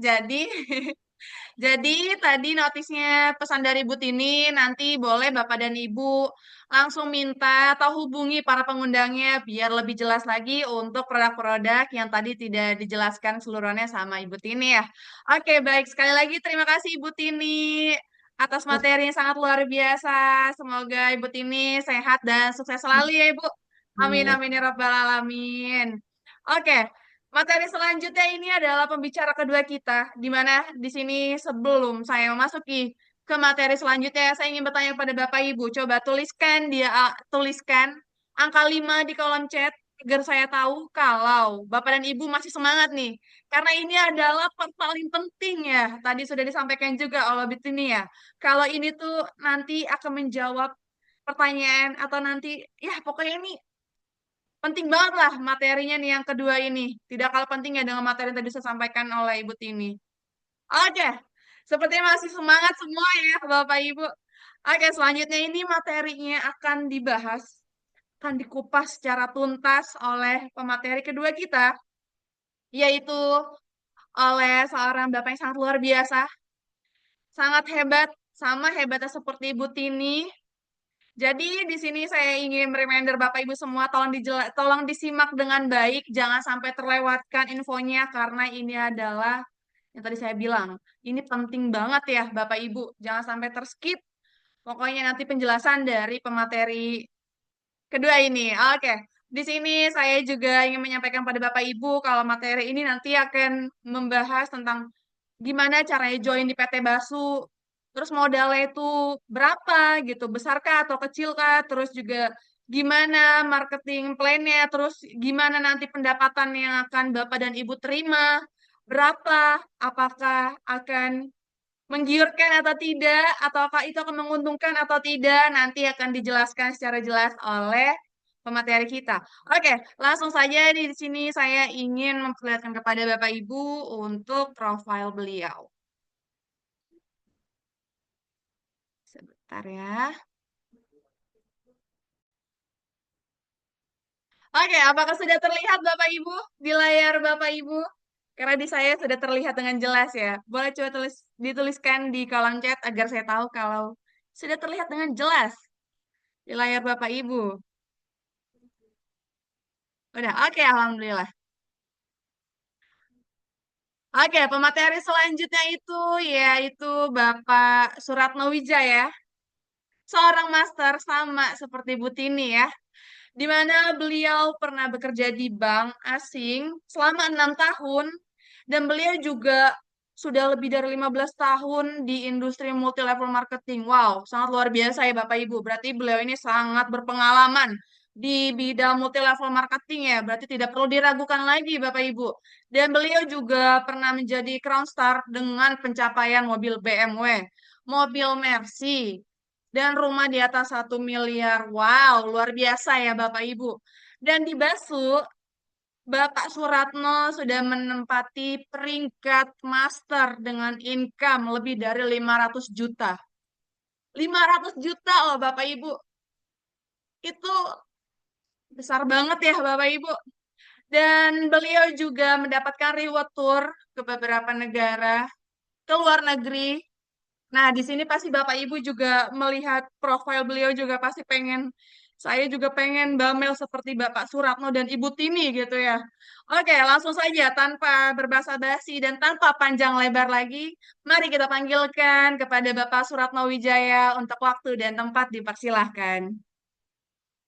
Jadi tadi notisnya pesan dari Bu Tini, nanti boleh Bapak dan Ibu langsung minta atau hubungi para pengundangnya biar lebih jelas lagi untuk produk-produk yang tadi tidak dijelaskan seluruhnya sama Ibu Tini ya. Oke, baik. Sekali lagi terima kasih Ibu Tini atas materi yang sangat luar biasa. Semoga Ibu Tini sehat dan sukses selalu ya Ibu. Amin, amin ya Rabbal Alamin. Oke, materi selanjutnya ini adalah pembicara kedua kita, di mana di sini sebelum saya memasuki ke materi selanjutnya, saya ingin bertanya kepada Bapak Ibu. Coba tuliskan angka 5 di kolom chat agar saya tahu kalau Bapak dan Ibu masih semangat nih. Karena ini adalah part paling penting ya. Tadi sudah disampaikan juga oleh Bitini ya. Kalau ini tuh nanti akan menjawab pertanyaan atau nanti ya pokoknya ini penting banget lah materinya nih yang kedua ini. Tidak kalah pentingnya dengan materi yang tadi saya sampaikan oleh Ibu Tini. Oke, sepertinya masih semangat semua ya Bapak Ibu. Oke, selanjutnya ini materinya akan dibahas, akan dikupas secara tuntas oleh pemateri kedua kita, yaitu oleh seorang Bapak yang sangat luar biasa, sangat hebat, sama hebatnya seperti Ibu Tini. Jadi di sini saya ingin reminder Bapak Ibu semua tolong disimak dengan baik, jangan sampai terlewatkan infonya karena ini adalah yang tadi saya bilang, ini penting banget ya Bapak Ibu, jangan sampai terskip. Pokoknya nanti penjelasan dari pemateri kedua ini. Oke. Di sini saya juga ingin menyampaikan pada Bapak Ibu kalau materi ini nanti akan membahas tentang gimana caranya join di PT Basu. Terus modalnya itu berapa gitu, besarkah atau kecilkah? Terus juga gimana marketing plan-nya, terus gimana nanti pendapatan yang akan Bapak dan Ibu terima, berapa, apakah akan menggiurkan atau tidak, ataukah itu akan menguntungkan atau tidak, nanti akan dijelaskan secara jelas oleh pemateri kita. Oke, langsung saja di sini saya ingin memperlihatkan kepada Bapak Ibu untuk profil beliau. Sebentar ya. Oke, apakah sudah terlihat Bapak Ibu di layar Bapak Ibu? Karena di saya sudah terlihat dengan jelas ya. Boleh coba dituliskan di kolom chat agar saya tahu kalau sudah terlihat dengan jelas di layar Bapak Ibu. Udah, oke, alhamdulillah. Oke, pemateri selanjutnya itu yaitu Bapak Suratno Wijaya, seorang master sama seperti Bu Tini ya, di mana beliau pernah bekerja di bank asing selama 6 tahun dan beliau juga sudah lebih dari 15 tahun di industri multi level marketing. Wow, sangat luar biasa ya Bapak Ibu. Berarti beliau ini sangat berpengalaman di bidang multi level marketing ya. Berarti tidak perlu diragukan lagi Bapak Ibu. Dan beliau juga pernah menjadi Crown Star dengan pencapaian mobil BMW, mobil Mercy, dan rumah di atas 1 miliar. Wow, luar biasa ya Bapak Ibu. Dan di Basu, Bapak Suratno sudah menempati peringkat master dengan income lebih dari 500 juta. 500 juta loh Bapak Ibu. Itu besar banget ya Bapak Ibu. Dan beliau juga mendapatkan reward tour ke beberapa negara, ke luar negeri. Nah, di sini pasti Bapak Ibu juga melihat profil beliau juga pasti pengen, saya juga pengen Bamel seperti Bapak Suratno dan Ibu Tini gitu ya. Oke, langsung saja tanpa berbasa-basi dan tanpa panjang lebar lagi, mari kita panggilkan kepada Bapak Suratno Wijaya untuk waktu dan tempat dipersilahkan.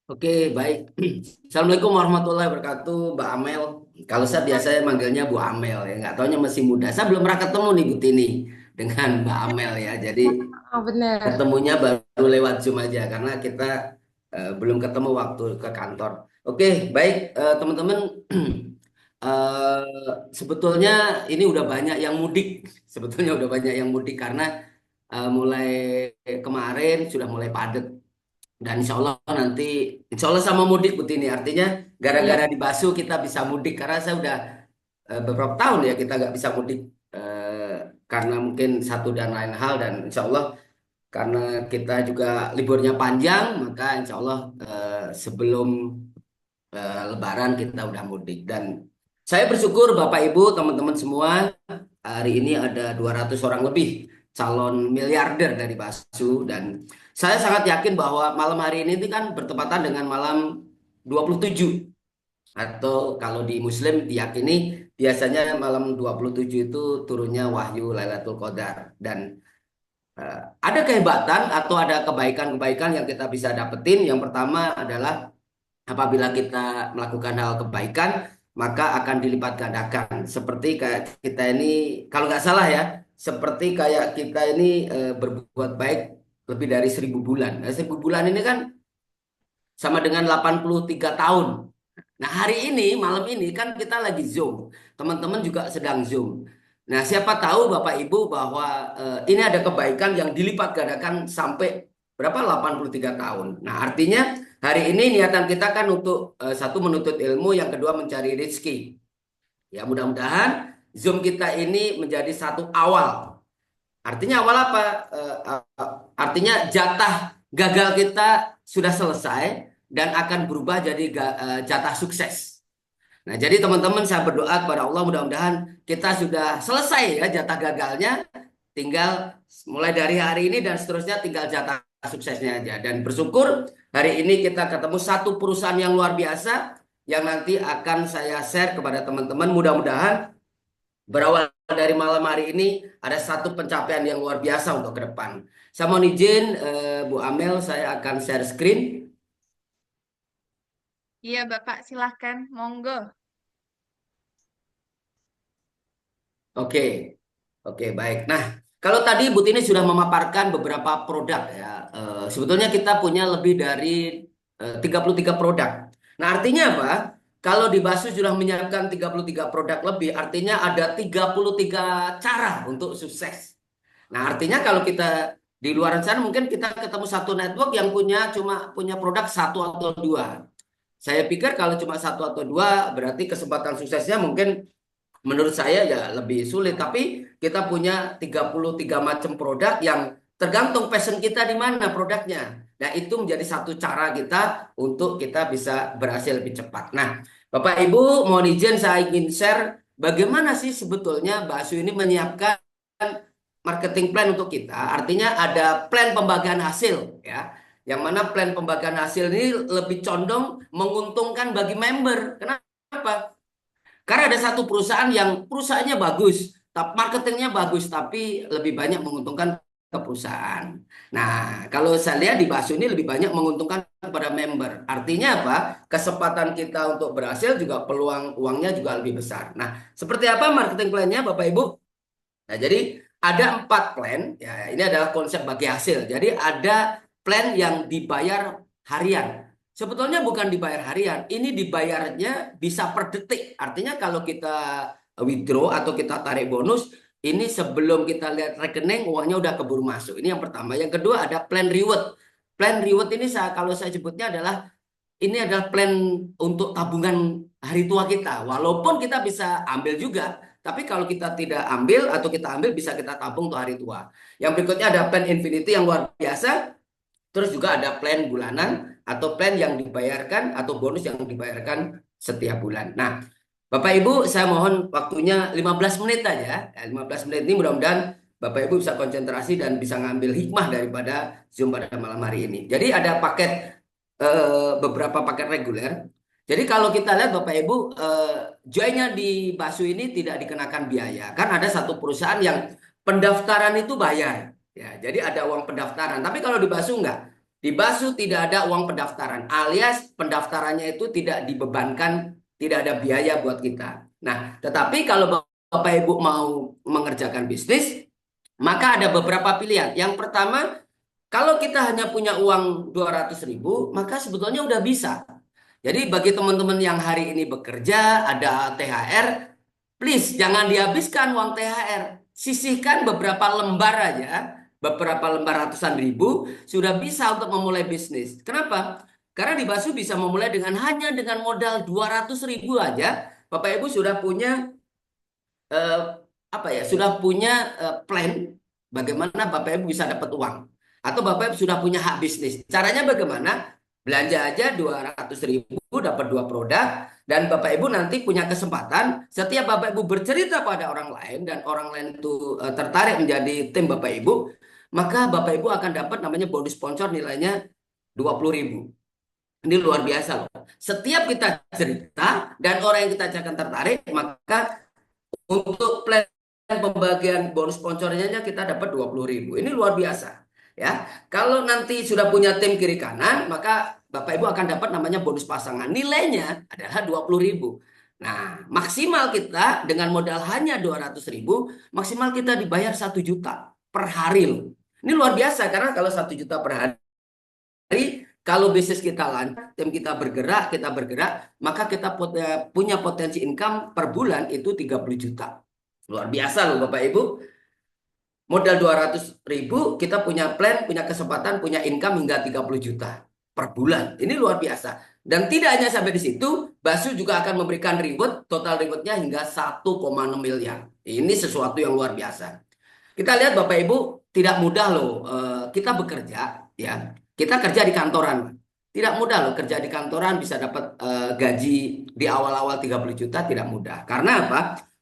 Oke, baik. Assalamualaikum warahmatullahi wabarakatuh, Mbak Amel. Kalau saya biasanya manggilnya Bu Amel ya, nggak taunya masih muda. Saya belum pernah ketemu nih Bu Tini dengan Mbak Amel ya. Jadi Oh, benar. ketemunya baru lewat Zoom aja karena kita belum ketemu waktu ke kantor. Oke, baik teman-teman. Sebetulnya ini udah banyak yang mudik. Sebetulnya udah banyak yang mudik karena mulai kemarin sudah mulai padat. Dan insya Allah sama mudik Butini. Artinya Iya. gara-gara di Basu kita bisa mudik karena saya udah beberapa tahun ya kita nggak bisa mudik karena mungkin satu dan lain hal dan insya Allah karena kita juga liburnya panjang maka insya Allah sebelum Lebaran kita udah mudik dan saya bersyukur Bapak Ibu teman-teman semua hari ini ada 200 orang lebih calon miliarder dari Basu dan saya sangat yakin bahwa malam hari ini itu kan bertepatan dengan malam 27 atau kalau di Muslim diyakini biasanya malam 27 itu turunnya wahyu Lailatul Qadar dan ada kehebatan atau ada kebaikan-kebaikan yang kita bisa dapetin. Yang pertama adalah apabila kita melakukan hal kebaikan, maka akan dilipat gandakan. Seperti kayak kita ini, kalau nggak salah ya, seperti kayak kita ini berbuat baik lebih dari 1.000 bulan. Nah, 1.000 bulan ini kan sama dengan 83 tahun. Nah, hari ini, malam ini kan kita lagi Zoom. Teman-teman juga sedang Zoom. Nah, siapa tahu Bapak Ibu bahwa ini ada kebaikan yang dilipat gandakan sampai berapa? 83 tahun. Nah, artinya hari ini niatan kita kan untuk satu menuntut ilmu, yang kedua mencari rezeki. Ya, mudah-mudahan Zoom kita ini menjadi satu awal. Artinya awal apa? Artinya jatah gagal kita sudah selesai dan akan berubah jadi jatah sukses. Nah, jadi teman-teman saya berdoa kepada Allah mudah-mudahan kita sudah selesai ya jatah gagalnya, tinggal mulai dari hari ini dan seterusnya tinggal jatah suksesnya aja. Dan bersyukur hari ini kita ketemu satu perusahaan yang luar biasa yang nanti akan saya share kepada teman-teman. Mudah-mudahan berawal dari malam hari ini ada satu pencapaian yang luar biasa untuk ke depan. Saya mohon izin Bu Amel, saya akan share screen. Iya, Bapak, silahkan. Monggo. Oke, oke, baik. Nah, kalau tadi Bu Tini sudah memaparkan beberapa produk ya, sebetulnya kita punya lebih dari 33 produk. Nah, artinya apa? Kalau di Basu sudah menyiapkan 33 produk lebih, artinya ada 33 cara untuk sukses. Nah, artinya kalau kita di luar sana mungkin kita ketemu satu network yang cuma punya produk satu atau dua. Saya pikir kalau cuma satu atau dua berarti kesempatan suksesnya mungkin menurut saya ya lebih sulit. Tapi kita punya 33 macam produk yang tergantung passion kita di mana produknya. Nah, itu menjadi satu cara kita untuk kita bisa berhasil lebih cepat. Nah, Bapak Ibu, mohon izin saya ingin share bagaimana sih sebetulnya Mbak Asu ini menyiapkan marketing plan untuk kita. Artinya ada plan pembagian hasil ya. Yang mana plan pembagian hasil ini lebih condong menguntungkan bagi member. Kenapa? Karena ada satu perusahaan yang perusahaannya bagus, marketingnya bagus, tapi lebih banyak menguntungkan ke perusahaan. Nah, kalau saya lihat di Basu ini lebih banyak menguntungkan kepada member. Artinya apa? Kesempatan kita untuk berhasil juga peluang uangnya juga lebih besar. Nah, seperti apa marketing plan-nya Bapak Ibu? Nah, jadi ada 4 plan. Ya, ini adalah konsep bagi hasil. Jadi ada plan yang dibayar harian. Sebetulnya bukan dibayar harian, ini dibayarnya bisa per detik. Artinya kalau kita withdraw atau kita tarik bonus, ini sebelum kita lihat rekening uangnya udah keburu masuk. Ini yang pertama. Yang kedua ada plan reward. Plan reward ini kalau saya sebutnya adalah ini adalah plan untuk tabungan hari tua kita. Walaupun kita bisa ambil juga, tapi kalau kita tidak ambil atau kita ambil bisa kita tabung untuk hari tua. Yang berikutnya ada plan infinity yang luar biasa. Terus juga ada plan bulanan atau plan yang dibayarkan atau bonus yang dibayarkan setiap bulan. Nah, Bapak Ibu, saya mohon waktunya 15 menit aja. Ya, 15 menit ini mudah-mudahan Bapak Ibu bisa konsentrasi dan bisa ngambil hikmah daripada Zoom pada malam hari ini. Jadi ada beberapa paket reguler. Jadi kalau kita lihat Bapak Ibu, joinnya di Basu ini tidak dikenakan biaya. Kan ada satu perusahaan yang pendaftaran itu bayar. Ya, jadi ada uang pendaftaran. Tapi kalau di Basu enggak. Di Basu tidak ada uang pendaftaran, alias pendaftarannya itu tidak dibebankan, tidak ada biaya buat kita. Nah, tetapi kalau Bapak Ibu mau mengerjakan bisnis, maka ada beberapa pilihan. Yang pertama, kalau kita hanya punya uang 200.000, maka sebetulnya udah bisa. Jadi bagi teman-teman yang hari ini bekerja, ada THR, please jangan dihabiskan uang THR. Sisihkan beberapa lembar aja, beberapa lembar ratusan ribu, sudah bisa untuk memulai bisnis. Kenapa? Karena di Basu bisa memulai hanya dengan modal 200.000 aja, Bapak Ibu sudah punya eh, sudah punya plan bagaimana Bapak Ibu bisa dapat uang. Atau Bapak Ibu sudah punya hak bisnis. Caranya bagaimana? Belanja aja 200.000 dapat 2 produk dan Bapak Ibu nanti punya kesempatan setiap Bapak Ibu bercerita pada orang lain dan orang lain itu tertarik menjadi tim Bapak Ibu, maka Bapak Ibu akan dapat namanya bonus sponsor nilainya 20.000. Ini luar biasa loh. Setiap kita cerita dan orang yang kita akan tertarik, maka untuk plan pembagian bonus sponsornya kita dapat 20.000. Ini luar biasa. Ya, kalau nanti sudah punya tim kiri kanan, maka Bapak Ibu akan dapat namanya bonus pasangan. Nilainya adalah 20.000. Nah, maksimal kita dengan modal hanya 200.000, maksimal kita dibayar 1 juta per hari loh. Ini luar biasa karena kalau 1 juta per hari, kalau bisnis kita lancar, tim kita bergerak, maka kita punya potensi income per bulan itu 30 juta. Luar biasa loh Bapak Ibu. Modal 200.000, kita punya plan, punya kesempatan, punya income hingga 30 juta per bulan. Ini luar biasa. Dan tidak hanya sampai di situ, Basu juga akan memberikan reward, total rewardnya hingga 1,6 miliar. Ini sesuatu yang luar biasa. Kita lihat Bapak Ibu, tidak mudah loh kita bekerja, ya. Kita kerja di kantoran. Tidak mudah loh kerja di kantoran bisa dapat gaji di awal-awal 30 juta, tidak mudah. Karena apa?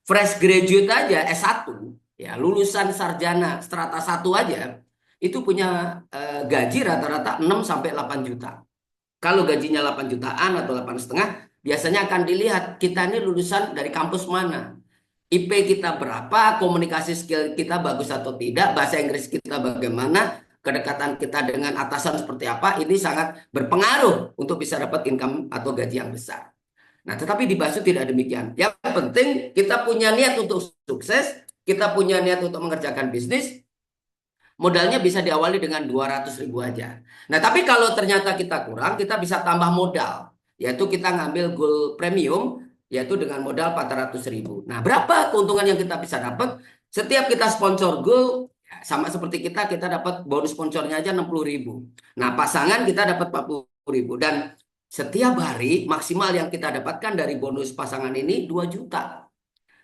Fresh graduate aja S1, ya lulusan sarjana strata 1 aja itu punya gaji rata-rata 6 sampai 8 juta. Kalau gajinya 8 jutaan atau 8,5, biasanya akan dilihat kita ini lulusan dari kampus mana. IP kita berapa, komunikasi skill kita bagus atau tidak, bahasa Inggris kita bagaimana, kedekatan kita dengan atasan seperti apa, ini sangat berpengaruh untuk bisa dapat income atau gaji yang besar. Nah, tetapi di BASU tidak demikian. Yang penting kita punya niat untuk sukses, kita punya niat untuk mengerjakan bisnis, modalnya bisa diawali dengan 200.000 aja. Nah, tapi kalau ternyata kita kurang, kita bisa tambah modal, yaitu kita ngambil gold premium, yaitu dengan modal 400.000. Nah, berapa keuntungan yang kita bisa dapat? Setiap kita sponsor gold, ya, sama seperti kita dapat bonus sponsornya aja 60.000. Nah, pasangan kita dapat 40.000. Dan setiap hari maksimal yang kita dapatkan dari bonus pasangan ini 2 juta.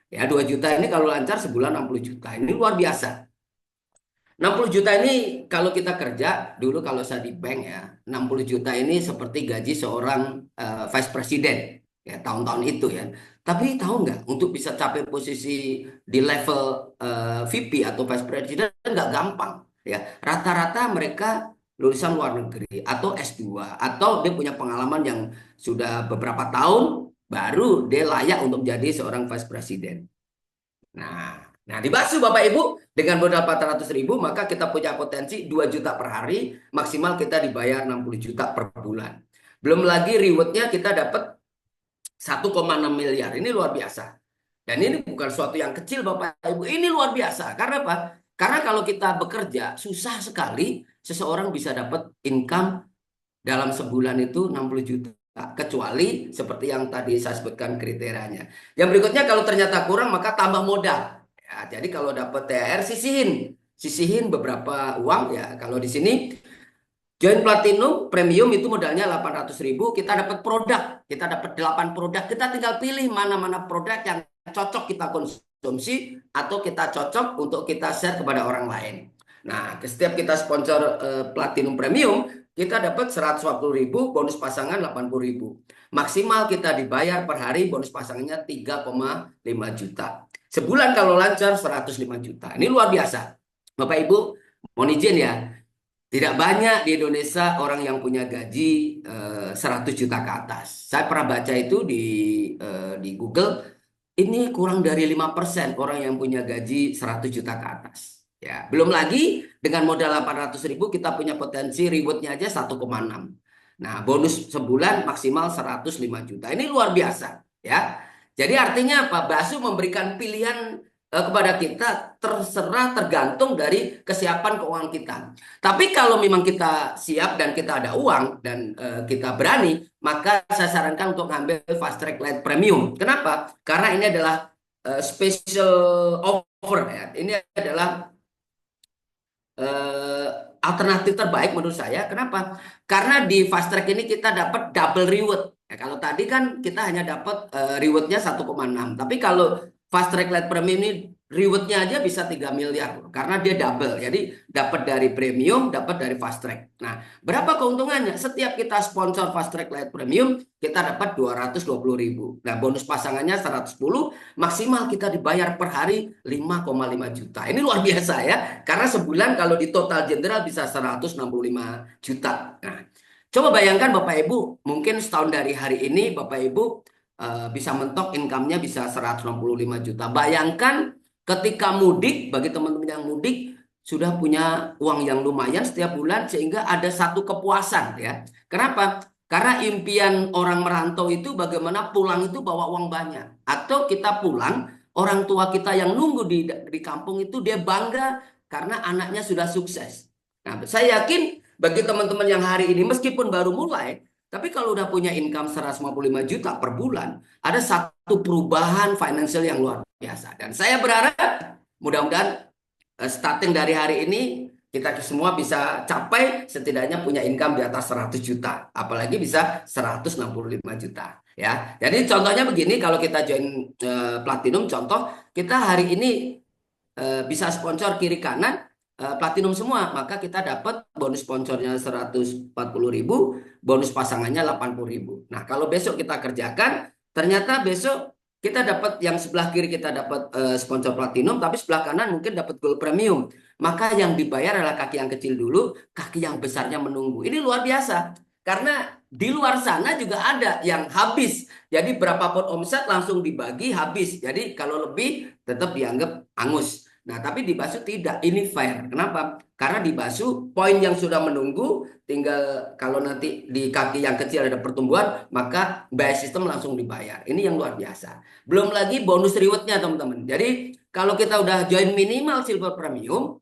Ya, 2 juta ini kalau lancar sebulan 60 juta. Ini luar biasa. 60 juta ini kalau kita kerja, dulu kalau saya di bank ya, 60 juta ini seperti gaji seorang vice president. Ya, tahun-tahun itu ya. Tapi tahu nggak, untuk bisa capai posisi di level VP atau vice president nggak gampang. Ya, rata-rata mereka lulusan luar negeri atau S2 atau dia punya pengalaman yang sudah beberapa tahun baru dia layak untuk menjadi seorang vice president. Nah, di BASU Bapak Ibu dengan modal 400.000 maka kita punya potensi 2 juta per hari, maksimal kita dibayar 60 juta per bulan. Belum lagi rewardnya kita dapat 1,6 miliar. Ini luar biasa. Dan ini bukan suatu yang kecil Bapak Ibu, ini luar biasa. Karena apa? Karena kalau kita bekerja susah sekali seseorang bisa dapat income dalam sebulan itu 60 juta. Kecuali seperti yang tadi saya sebutkan kriterianya. Yang berikutnya kalau ternyata kurang maka tambah modal. Ya, jadi kalau dapat THR sisihin beberapa uang ya. Kalau di sini join platinum premium itu modalnya 800.000, kita dapat produk, kita dapat 8 produk. Kita tinggal pilih mana-mana produk yang cocok kita konsumsi atau kita cocok untuk kita share kepada orang lain. Nah, setiap kita sponsor platinum premium, kita dapat 140.000, bonus pasangan 80.000. Maksimal kita dibayar per hari bonus pasangannya 3,5 juta. Sebulan kalau lancar 105 juta. Ini luar biasa. Bapak Ibu, mohon izin ya. Tidak banyak di Indonesia orang yang punya gaji 100 juta ke atas. Saya pernah baca itu di Google, ini kurang dari 5% orang yang punya gaji 100 juta ke atas. Ya, belum lagi dengan modal 800.000 kita punya potensi rewardnya aja 1,6. Nah, bonus sebulan maksimal 105 juta. Ini luar biasa, ya. Jadi artinya apa? BASU memberikan pilihan kepada kita terserah tergantung dari kesiapan keuangan kita. Tapi kalau memang kita siap dan kita ada uang dan kita berani, maka saya sarankan untuk ngambil Fast Track Lite Premium. Kenapa? Karena ini adalah special offer ya. Ini adalah alternatif terbaik menurut saya. Kenapa? Karena di fast track ini kita dapat double reward. Ya, kalau tadi kan kita hanya dapat rewardnya 1,6. Tapi kalau fast track Lite Premium ini rewardnya aja bisa 3 miliar. Karena dia double. Jadi dapat dari premium, dapat dari fast track. Nah, berapa keuntungannya? Setiap kita sponsor fast track Lite Premium, kita dapat 220.000. Nah, bonus pasangannya 110, maksimal kita dibayar per hari 5,5 juta. Ini luar biasa ya. Karena sebulan kalau di total general bisa 165 juta. Nah, coba bayangkan Bapak Ibu, mungkin setahun dari hari ini Bapak Ibu bisa mentok income-nya bisa 165 juta. Bayangkan ketika mudik, bagi teman-teman yang mudik, sudah punya uang yang lumayan setiap bulan sehingga ada satu kepuasan ya. Kenapa? Karena impian orang merantau itu bagaimana pulang itu bawa uang banyak. Atau kita pulang, orang tua kita yang nunggu di kampung itu dia bangga karena anaknya sudah sukses. Nah, saya yakin bagi teman-teman yang hari ini meskipun baru mulai, tapi kalau udah punya income 155 juta per bulan, ada satu perubahan financial yang luar biasa. Dan saya berharap mudah-mudahan starting dari hari ini kita semua bisa capai setidaknya punya income di atas 100 juta. Apalagi bisa 165 juta. Ya, jadi contohnya begini, kalau kita join platinum, contoh kita hari ini bisa sponsor kiri kanan platinum semua, maka kita dapat bonus sponsornya 140.000, bonus pasangannya 80.000. Nah, kalau besok kita kerjakan, ternyata besok kita dapat yang sebelah kiri kita dapat sponsor platinum, tapi sebelah kanan mungkin dapat gold premium. Maka yang dibayar adalah kaki yang kecil dulu, kaki yang besarnya menunggu. Ini luar biasa. Karena di luar sana juga ada yang habis. Jadi berapapun omset langsung dibagi habis. Jadi kalau lebih tetap dianggap angus. Nah, tapi di Basu tidak, ini fair. Kenapa? Karena di Basu poin yang sudah menunggu, tinggal kalau nanti di kaki yang kecil ada pertumbuhan, maka buy system langsung dibayar. Ini yang luar biasa. Belum lagi bonus rewardnya teman-teman. Jadi kalau kita udah join minimal silver premium,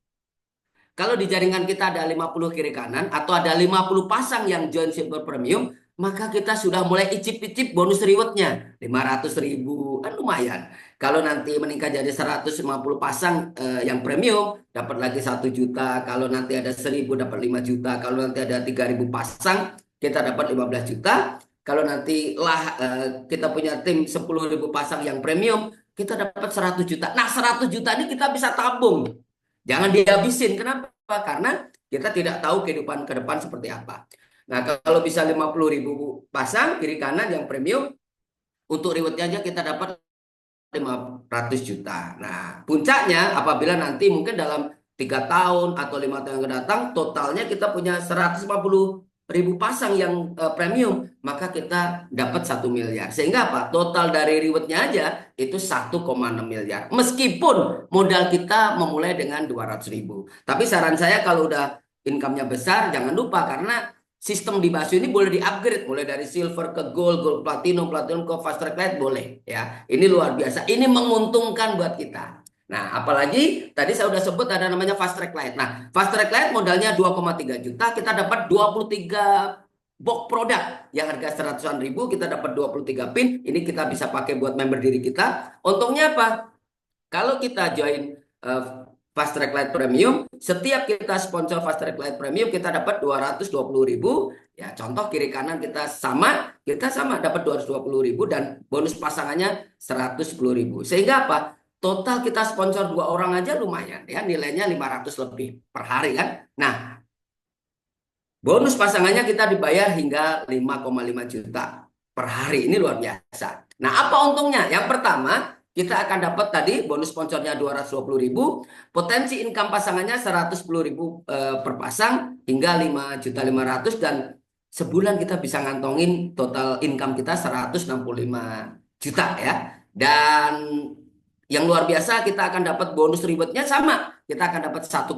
kalau di jaringan kita ada 50 kiri kanan atau ada 50 pasang yang join silver premium, maka kita sudah mulai icip-icip bonus rewardnya. 500.000, kan lumayan. Kalau nanti meningkat jadi 150 pasang yang premium, dapat lagi 1 juta. Kalau nanti ada 1.000 dapat 5 juta. Kalau nanti ada 3.000 pasang, kita dapat 15 juta. Kalau nanti kita punya tim 10.000 pasang yang premium, kita dapat 100 juta. Nah, 100 juta ini kita bisa tabung. Jangan dihabisin. Kenapa? Karena kita tidak tahu kehidupan ke depan seperti apa. Nah, kalau bisa 50.000 pasang kiri kanan yang premium, untuk rewardnya aja kita dapat 500 juta. Nah, puncaknya apabila nanti mungkin dalam 3 tahun atau 5 tahun yang akan datang, totalnya kita punya 150.000 pasang yang premium, maka kita dapat 1 miliar. Sehingga apa? Total dari rewardnya aja itu 1,6 miliar. Meskipun modal kita memulai dengan 200.000. Tapi saran saya kalau udah income-nya besar, jangan lupa karena sistem di Basu ini boleh di-upgrade mulai dari silver ke gold, gold platinum, platinum ke fast track light boleh ya. Ini luar biasa. Ini menguntungkan buat kita. Nah, apalagi tadi saya udah sebut ada namanya fast track light. Nah, fast track light modalnya 2,3 juta, kita dapat 23 box produk yang harga 100-an ribu, kita dapat 23 pin. Ini kita bisa pakai buat member diri kita. Untungnya apa? Kalau kita join Fast Track Light Premium, setiap kita sponsor Fast Track Light Premium kita dapat 220.000. Ya, contoh kiri kanan kita sama dapat 220.000 dan bonus pasangannya 110.000. Sehingga apa? Total kita sponsor 2 orang aja lumayan ya, nilainya 500 lebih per hari kan. Nah, bonus pasangannya kita dibayar hingga 5,5 juta per hari. Ini luar biasa. Nah, apa untungnya? Yang pertama, kita akan dapat tadi bonus sponsornya 220.000, potensi income pasangannya 110.000 per pasang hingga 5.500.000 dan sebulan kita bisa ngantongin total income kita 165 juta ya. Dan yang luar biasa kita akan dapat bonus rewardnya sama. Kita akan dapat 1,6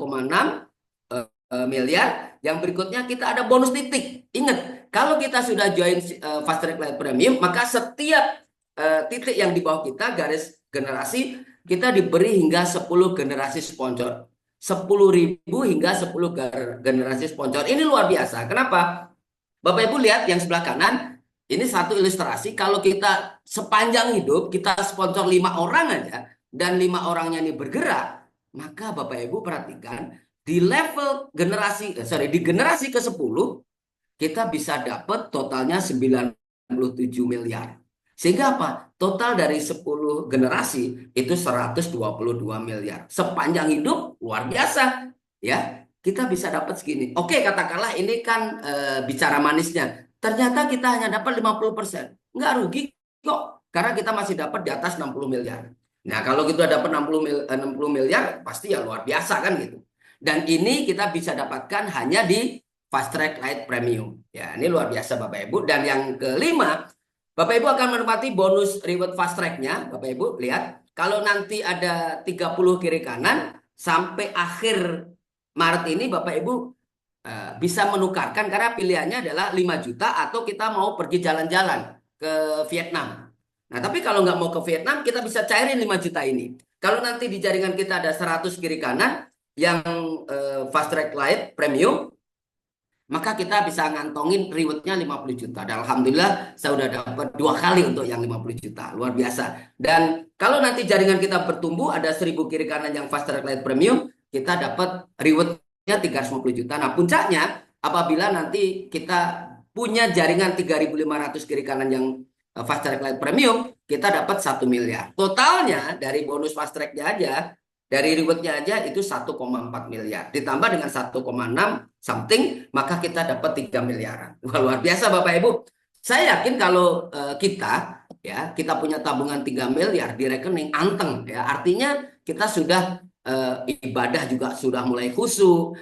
miliar. Yang berikutnya kita ada bonus titik. Ingat, kalau kita sudah join Fast Track Light Premium, maka setiap titik yang di bawah kita garis generasi kita diberi hingga 10 generasi sponsor. 10.000 hingga 10 generasi sponsor. Ini luar biasa. Kenapa? Bapak Ibu lihat yang sebelah kanan, ini satu ilustrasi. Kalau kita sepanjang hidup kita sponsor 5 orang aja dan 5 orangnya ini bergerak, maka Bapak Ibu perhatikan di level generasi di generasi ke-10 kita bisa dapat totalnya 97 miliar. Sehingga apa? Total dari 10 generasi itu 122 miliar. Sepanjang hidup luar biasa ya. Kita bisa dapat segini. Oke, katakanlah ini kan bicara manisnya. Ternyata kita hanya dapat 50%. Nggak rugi kok. Karena kita masih dapat di atas 60 miliar. Nah, kalau kita dapat 60 miliar pasti ya luar biasa kan gitu. Dan ini kita bisa dapatkan hanya di Fast Track Light Premium. Ya, ini luar biasa Bapak Ibu. Dan yang kelima, Bapak Ibu akan menikmati bonus reward fast track-nya. Bapak Ibu lihat, kalau nanti ada 30 kiri kanan sampai akhir Maret ini Bapak Ibu bisa menukarkan karena pilihannya adalah 5 juta atau kita mau pergi jalan-jalan ke Vietnam. Nah, tapi kalau nggak mau ke Vietnam, kita bisa cairin 5 juta ini. Kalau nanti di jaringan kita ada 100 kiri kanan yang Fast Track Light Premium, maka kita bisa ngantongin rewardnya 50 juta. Dan alhamdulillah saya udah dapat 2 kali untuk yang 50 juta. Luar biasa. Dan kalau nanti jaringan kita bertumbuh ada 1.000 kiri kanan yang Fast Track Light Premium, kita dapat rewardnya 350 juta. Nah, puncaknya apabila nanti kita punya jaringan 3.500 kiri kanan yang Fast Track Light Premium, kita dapat 1 miliar. Totalnya dari bonus Fast Track-nya aja, dari rewardnya aja itu 1,4 miliar. Ditambah dengan 1,6 something, maka kita dapat 3 miliaran. Wah, luar biasa Bapak Ibu. Saya yakin kalau kita punya tabungan 3 miliar di rekening anteng ya. Artinya kita sudah ibadah juga sudah mulai khusyuk,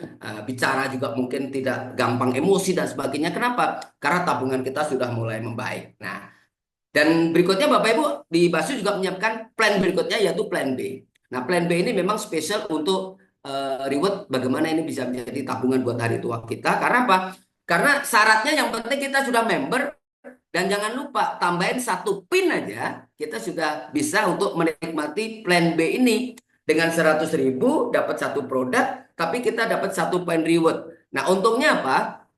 bicara juga mungkin tidak gampang emosi dan sebagainya. Kenapa? Karena tabungan kita sudah mulai membaik. Nah, dan berikutnya Bapak Ibu di Basu juga menyiapkan plan berikutnya yaitu plan B. Nah, plan B ini memang spesial untuk reward bagaimana ini bisa menjadi tabungan buat hari tua kita. Karena apa? Karena syaratnya yang penting kita sudah member dan jangan lupa tambahin 1 PIN aja, kita sudah bisa untuk menikmati plan B ini. Dengan 100.000 dapat 1 produk, tapi kita dapat 1 poin reward. Nah, untungnya apa?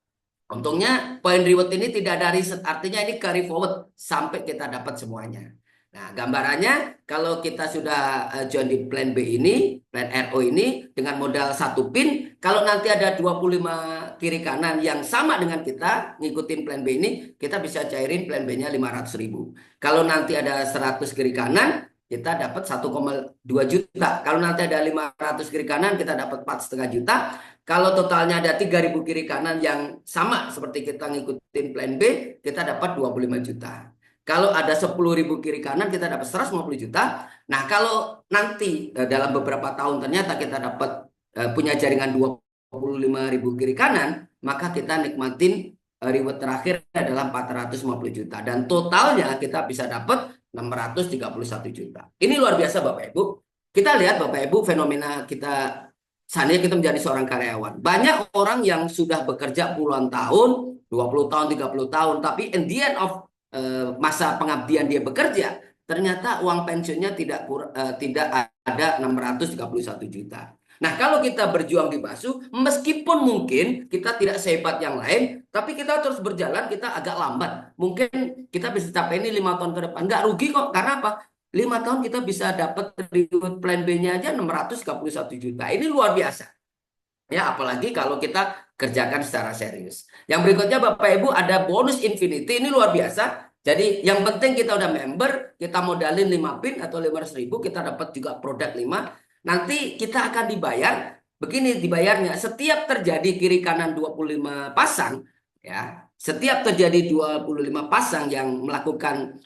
Untungnya poin reward ini tidak ada reset, artinya ini carry forward sampai kita dapat semuanya. Nah, gambarannya kalau kita sudah join di plan B ini, plan RO ini dengan modal 1 PIN, kalau nanti ada 25 kiri kanan yang sama dengan kita ngikutin plan B ini, kita bisa cairin plan B-nya 500.000. Kalau nanti ada 100 kiri kanan, kita dapat 1,2 juta. Kalau nanti ada 500 kiri kanan, kita dapat 4,5 juta. Kalau totalnya ada 3.000 kiri kanan yang sama seperti kita ngikutin plan B, kita dapat 25 juta. Kalau ada 10.000 kiri kanan, kita dapat 150 juta. Nah, kalau nanti dalam beberapa tahun ternyata kita dapat punya jaringan 25.000 kiri kanan, maka kita nikmatin reward terakhir adalah 450 juta. Dan totalnya kita bisa dapat 631 juta. Ini luar biasa Bapak Ibu. Kita lihat Bapak Ibu fenomena kita, seandainya kita menjadi seorang karyawan. Banyak orang yang sudah bekerja puluhan tahun, 20 tahun, 30 tahun, tapi in the end of masa pengabdian dia bekerja, ternyata uang pensiunnya tidak ada 631 juta. Nah, kalau kita berjuang di BASU, meskipun mungkin kita tidak sehebat yang lain, tapi kita terus berjalan, kita agak lambat. Mungkin kita bisa capai ini 5 tahun ke depan. Nggak rugi kok, karena apa? 5 tahun kita bisa dapat reward plan B-nya aja 631 juta. Ini luar biasa. Ya, apalagi kalau kita kerjakan secara serius. Yang berikutnya Bapak Ibu ada bonus infinity, ini luar biasa. Jadi yang penting kita udah member, kita modalin 5 PIN atau 500.000, kita dapat juga produk 5. Nanti kita akan dibayar, begini dibayarnya, setiap terjadi kiri kanan 25 pasang, ya, setiap terjadi 25 pasang yang melakukan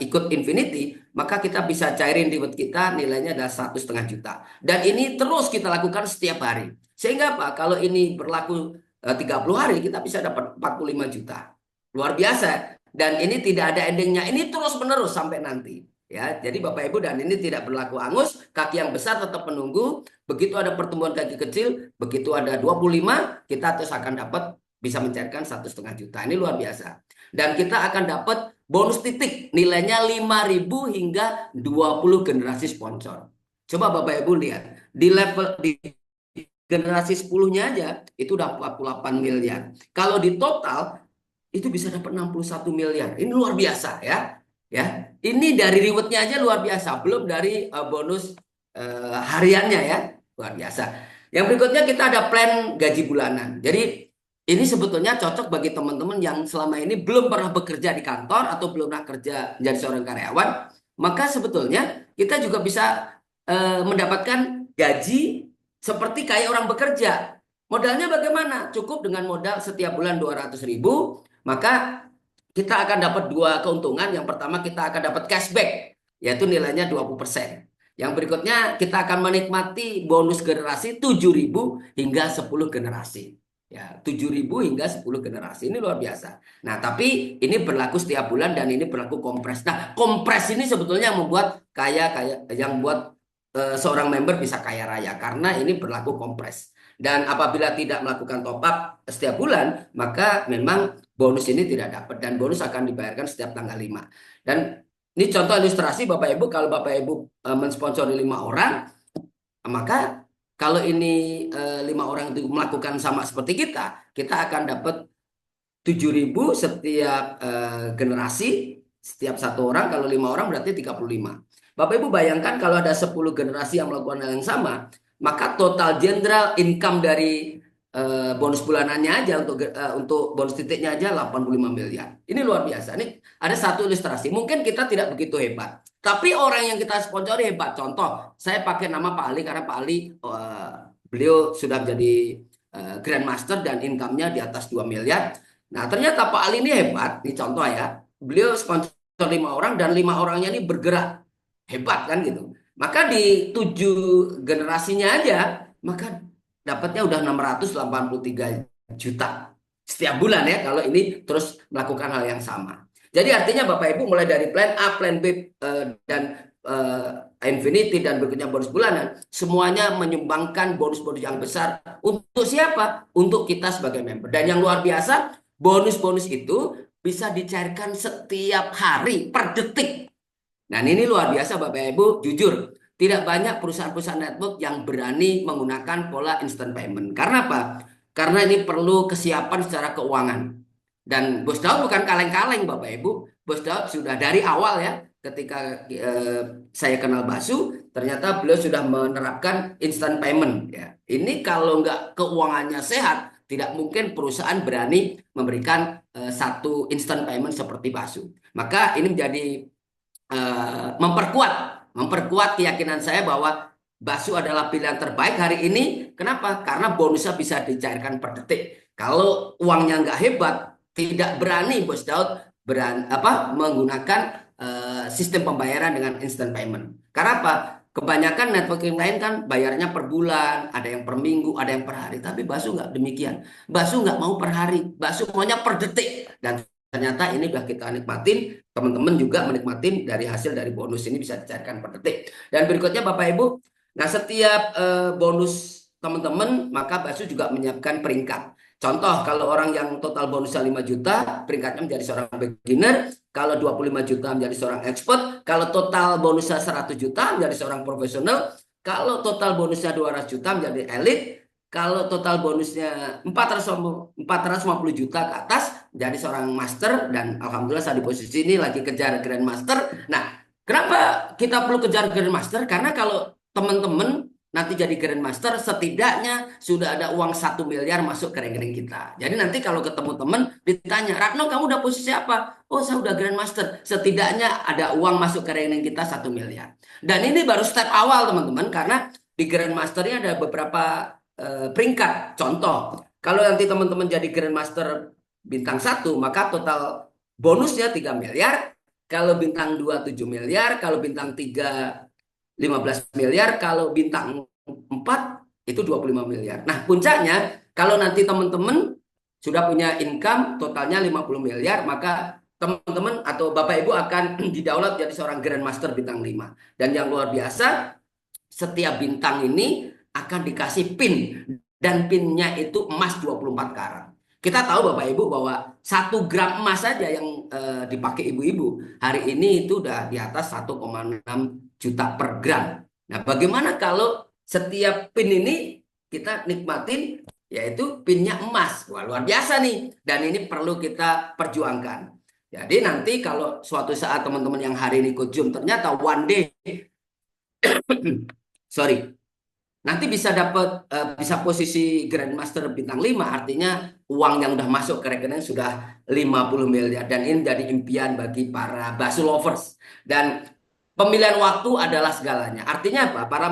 ikut infinity, maka kita bisa cairin reward kita, nilainya adalah 1,5 juta. Dan ini terus kita lakukan setiap hari. Sehingga apa? Kalau ini berlaku 30 hari, kita bisa dapat 45 juta. Luar biasa. Dan ini tidak ada endingnya. Ini terus menerus sampai nanti. Ya, jadi Bapak Ibu, dan ini tidak berlaku angus, kaki yang besar tetap menunggu. Begitu ada pertumbuhan kaki kecil, begitu ada 25, kita terus akan dapat bisa mencairkan 1,5 juta. Ini luar biasa. Dan kita akan dapat bonus titik, nilainya 5.000 hingga 20 generasi sponsor. Coba Bapak Ibu lihat, di level di generasi 10-nya aja itu udah 48 miliar. Kalau di total itu bisa dapat 61 miliar. Ini luar biasa ya. Ya, ini dari rewardnya aja luar biasa, belum dari bonus hariannya ya, luar biasa. Yang berikutnya kita ada plan gaji bulanan. Jadi ini sebetulnya cocok bagi teman-teman yang selama ini belum pernah bekerja di kantor atau belum pernah kerja menjadi seorang karyawan. Maka sebetulnya kita juga bisa mendapatkan gaji seperti kayak orang bekerja. Modalnya bagaimana? Cukup dengan modal setiap bulan 200.000, maka kita akan dapat 2 keuntungan. Yang pertama kita akan dapat cashback, yaitu nilainya 20%. Yang berikutnya kita akan menikmati bonus generasi 7.000 hingga 10 generasi. Ya, 7.000 hingga 10 generasi. Ini luar biasa. Nah, tapi ini berlaku setiap bulan dan ini berlaku kompres. Nah, kompres ini sebetulnya yang membuat yang buat seorang member bisa kaya raya karena ini berlaku kompres. Dan apabila tidak melakukan top up setiap bulan, maka memang bonus ini tidak dapat, dan bonus akan dibayarkan setiap tanggal 5. Dan ini contoh ilustrasi Bapak Ibu, kalau Bapak Ibu mensponsori 5 orang, maka kalau ini 5 orang itu melakukan sama seperti kita akan dapat 7.000 setiap generasi, setiap 1 orang. Kalau 5 orang berarti 35. Bapak Ibu bayangkan kalau ada 10 generasi yang melakukan hal yang sama, maka total general income dari bonus bulanannya aja untuk bonus titiknya aja 85 miliar. Ini luar biasa. Ini ada satu ilustrasi. Mungkin kita tidak begitu hebat, tapi orang yang kita sponsori hebat. Contoh, saya pakai nama Pak Ali karena Pak Ali beliau sudah menjadi Grandmaster dan income-nya di atas 2 miliar. Nah, ternyata Pak Ali ini hebat. Ini contoh ya. Beliau sponsor 5 orang dan 5 orangnya ini bergerak. Hebat kan gitu. Maka di 7 generasinya aja, maka dapatnya udah 683 juta setiap bulan ya, kalau ini terus melakukan hal yang sama. Jadi artinya Bapak Ibu mulai dari plan A, plan B, dan Infinity dan berikutnya bonus bulanan, semuanya menyumbangkan bonus-bonus yang besar untuk siapa? Untuk kita sebagai member. Dan yang luar biasa, bonus-bonus itu bisa dicairkan setiap hari per detik. Nah, ini luar biasa Bapak Ibu, jujur. Tidak banyak perusahaan-perusahaan network yang berani menggunakan pola instant payment. Karena apa? Karena ini perlu kesiapan secara keuangan. Dan Bos Daud bukan kaleng-kaleng Bapak Ibu. Bos Daud sudah dari awal ya, ketika saya kenal Basu, ternyata beliau sudah menerapkan instant payment. Ya. Ini kalau nggak keuangannya sehat, tidak mungkin perusahaan berani memberikan satu instant payment seperti Basu. Maka ini menjadi memperkuat keyakinan saya bahwa Basu adalah pilihan terbaik hari ini. Kenapa? Karena bonusnya bisa dicairkan per detik. Kalau uangnya nggak hebat, tidak berani Bos Daud menggunakan sistem pembayaran dengan instant payment. Karena apa? Kebanyakan networking lain kan bayarnya per bulan, ada yang per minggu, ada yang per hari. Tapi Basu nggak demikian. Basu nggak mau per hari, Basu maunya per detik. Dan ternyata ini udah kita nikmatin, teman-teman juga menikmatin dari hasil dari bonus ini bisa dicairkan per detik. Dan berikutnya Bapak Ibu, nah setiap bonus teman-teman, maka Basu juga menyiapkan peringkat. Contoh, kalau orang yang total bonusnya 5 juta, peringkatnya menjadi seorang beginner. Kalau 25 juta menjadi seorang expert. Kalau total bonusnya 100 juta menjadi seorang profesional. Kalau total bonusnya 200 juta menjadi elite. Kalau total bonusnya 450 juta ke atas menjadi seorang master. Dan alhamdulillah saya di posisi ini lagi kejar grandmaster. Nah, kenapa kita perlu kejar grandmaster? Karena kalau teman-teman nanti jadi grandmaster, setidaknya sudah ada uang 1 miliar masuk ke rekening kita. Jadi nanti kalau ketemu teman ditanya, Ratno kamu udah posisi apa? Oh saya udah grandmaster. Setidaknya ada uang masuk ke rekening kita 1 miliar. Dan ini baru step awal teman-teman, karena di grandmaster ini ada beberapa peringkat. Contoh, kalau nanti teman-teman jadi grandmaster bintang 1, maka total bonusnya 3 miliar. Kalau bintang 2 7 miliar, kalau bintang 3 15 miliar, kalau bintang 4 itu 25 miliar. Nah, puncaknya kalau nanti teman-teman sudah punya income totalnya 50 miliar, maka teman-teman atau Bapak Ibu akan didaulat jadi seorang grandmaster bintang 5. Dan yang luar biasa, setiap bintang ini akan dikasih pin, dan pinnya itu emas 24 karat. Kita tahu Bapak Ibu bahwa 1 gram emas saja yang dipakai ibu-ibu hari ini itu udah di atas 1,6 juta per gram. Nah, bagaimana kalau setiap pin ini kita nikmatin yaitu pinnya emas? Wah, luar biasa nih. Dan ini perlu kita perjuangkan. Jadi nanti kalau suatu saat teman-teman yang hari ini ikut Zoom ternyata one day sorry, nanti bisa dapat bisa posisi grandmaster bintang 5, artinya uang yang udah masuk ke rekening sudah 50 miliar, dan ini jadi impian bagi para Basu lovers. Dan pemilihan waktu adalah segalanya. Artinya apa? Para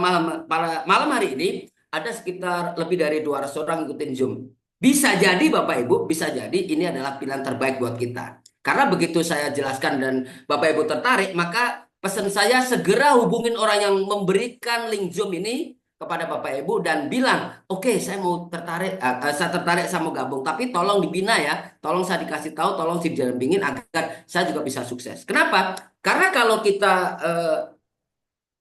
malam hari ini ada sekitar lebih dari 200 orang ikutin Zoom. Bisa jadi Bapak Ibu, bisa jadi ini adalah pilihan terbaik buat kita. Karena begitu saya jelaskan dan Bapak Ibu tertarik, maka pesan saya segera hubungin orang yang memberikan link Zoom ini kepada Bapak Ibu dan bilang, oke, saya mau tertarik, saya tertarik, saya mau gabung, tapi tolong dibina ya, tolong saya dikasih tahu, tolong didampingin agar saya juga bisa sukses. Kenapa? Karena kalau kita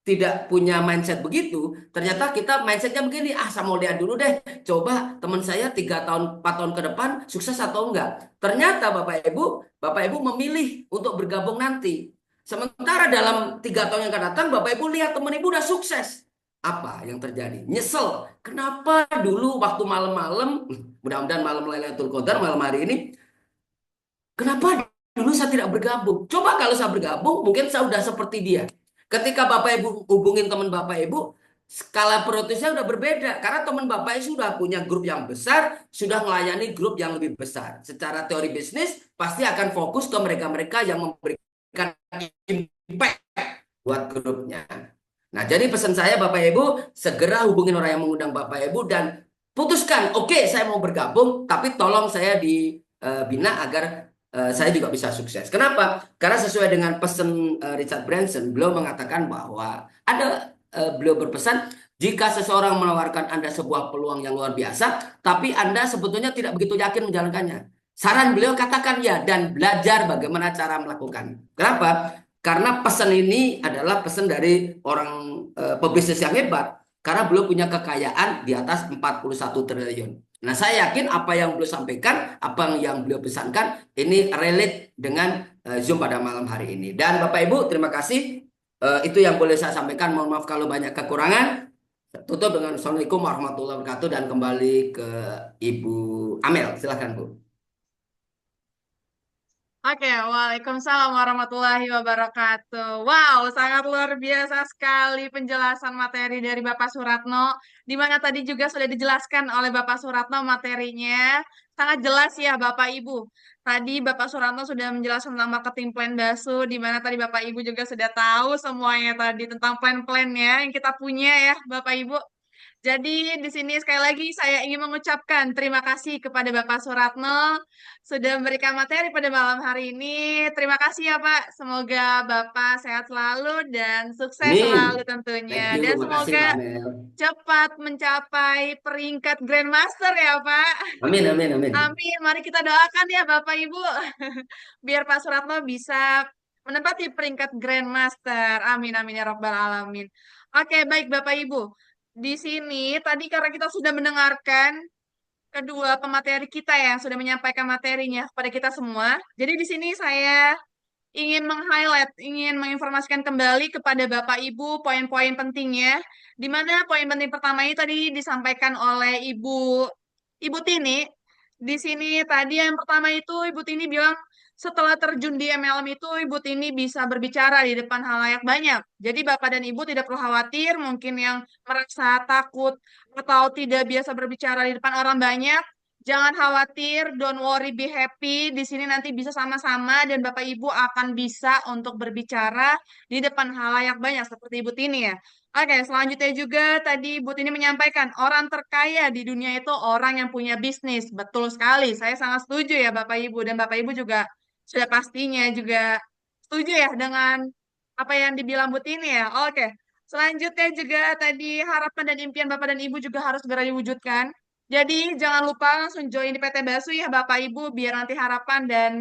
tidak punya mindset begitu, ternyata kita mindsetnya begini, saya mau lihat dulu deh, coba teman saya 3 tahun, 4 tahun ke depan sukses atau enggak. Ternyata Bapak Ibu memilih untuk bergabung nanti. Sementara dalam 3 tahun yang akan datang, Bapak Ibu lihat teman Ibu udah sukses. Apa yang terjadi? Nyesel. Kenapa dulu waktu malam-malam, mudah-mudahan malam Lailatul Qadar malam hari ini, kenapa dulu saya tidak bergabung? Coba kalau saya bergabung, mungkin saya udah seperti dia. Ketika Bapak Ibu hubungin teman Bapak Ibu, skala prioritasnya udah berbeda. Karena teman Bapak Ibu sudah punya grup yang besar, sudah melayani grup yang lebih besar. Secara teori bisnis, pasti akan fokus ke mereka-mereka yang memberikan impact buat grupnya. Nah, jadi pesan saya Bapak Ibu, segera hubungin orang yang mengundang Bapak Ibu dan putuskan, oke, saya mau bergabung, tapi tolong saya dibina agar saya juga bisa sukses. Kenapa? Karena sesuai dengan pesan Richard Branson, beliau mengatakan bahwa beliau berpesan, jika seseorang menawarkan Anda sebuah peluang yang luar biasa, tapi Anda sebetulnya tidak begitu yakin menjalankannya. Saran beliau katakan ya dan belajar bagaimana cara melakukan. Kenapa? Karena pesan ini adalah pesan dari orang pebisnis yang hebat karena beliau punya kekayaan di atas 41 triliun. Nah, saya yakin apa yang beliau sampaikan, apa yang beliau pesankan ini relate dengan Zoom pada malam hari ini. Dan Bapak Ibu, terima kasih. Itu yang boleh saya sampaikan. Mohon maaf kalau banyak kekurangan. Tutup dengan Assalamualaikum warahmatullahi wabarakatuh dan kembali ke Ibu Amel. Silahkan, Bu. Oke, Waalaikumsalam warahmatullahi wabarakatuh. Wow, sangat luar biasa sekali penjelasan materi dari Bapak Suratno, di mana tadi juga sudah dijelaskan oleh Bapak Suratno materinya. Sangat jelas ya Bapak Ibu. Tadi Bapak Suratno sudah menjelaskan tentang marketing plan BASU, di mana tadi Bapak Ibu juga sudah tahu semuanya tadi tentang plan-plannya yang kita punya ya Bapak Ibu. Jadi di sini sekali lagi saya ingin mengucapkan terima kasih kepada Bapak Suratno sudah memberikan materi pada malam hari ini. Terima kasih ya Pak. Semoga Bapak sehat selalu dan sukses selalu Amin. Thank tentunya. you. Dan Makasih, Mbak semoga Amel. cepat mencapai peringkat Grandmaster ya Pak. Amin, amin, amin. Amin. Mari kita doakan ya Bapak Ibu. Biar Pak Suratno bisa menempati peringkat Grandmaster. Amin, amin ya Rabbal Alamin. Oke, baik Bapak Ibu. Di sini tadi karena kita sudah mendengarkan kedua pemateri kita yang sudah menyampaikan materinya kepada kita semua. Jadi di sini saya ingin meng-highlight, ingin menginformasikan kembali kepada Bapak Ibu poin-poin pentingnya, di mana poin penting pertama ini tadi disampaikan oleh Ibu Tini. Di sini tadi yang pertama itu Ibu Tini bilang setelah terjun di MLM itu Ibu Tini bisa berbicara di depan halayak banyak. Jadi Bapak dan Ibu tidak perlu khawatir, mungkin yang merasa takut atau tidak biasa berbicara di depan orang banyak, jangan khawatir, don't worry, be happy. Di sini nanti bisa sama-sama dan Bapak Ibu akan bisa untuk berbicara di depan halayak banyak seperti Ibu Tini ya. Oke, selanjutnya juga tadi Bu Tini menyampaikan orang terkaya di dunia itu orang yang punya bisnis. Betul sekali, saya sangat setuju ya Bapak Ibu. Dan Bapak Ibu juga sudah pastinya juga setuju ya dengan apa yang dibilang Bu Tini ya. Oke, selanjutnya juga tadi harapan dan impian Bapak dan Ibu juga harus segera diwujudkan. Jadi jangan lupa langsung join di PT Basu ya Bapak Ibu biar nanti harapan dan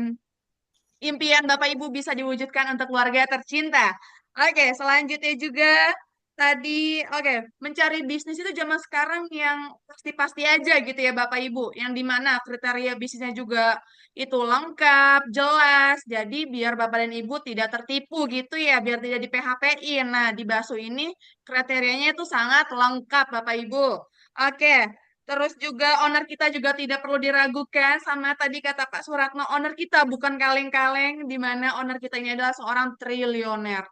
impian Bapak Ibu bisa diwujudkan untuk keluarga tercinta. Oke, selanjutnya juga tadi, oke, mencari bisnis itu zaman sekarang yang pasti-pasti aja gitu ya Bapak Ibu, yang dimana kriteria bisnisnya juga itu lengkap, jelas, jadi biar Bapak dan Ibu tidak tertipu gitu ya, biar tidak di PHP-in. Nah, di Basu ini kriterianya itu sangat lengkap Bapak Ibu. Oke, terus juga owner kita juga tidak perlu diragukan sama tadi kata Pak Suratno, owner kita bukan kaleng-kaleng, di mana owner kita ini adalah seorang triliuner.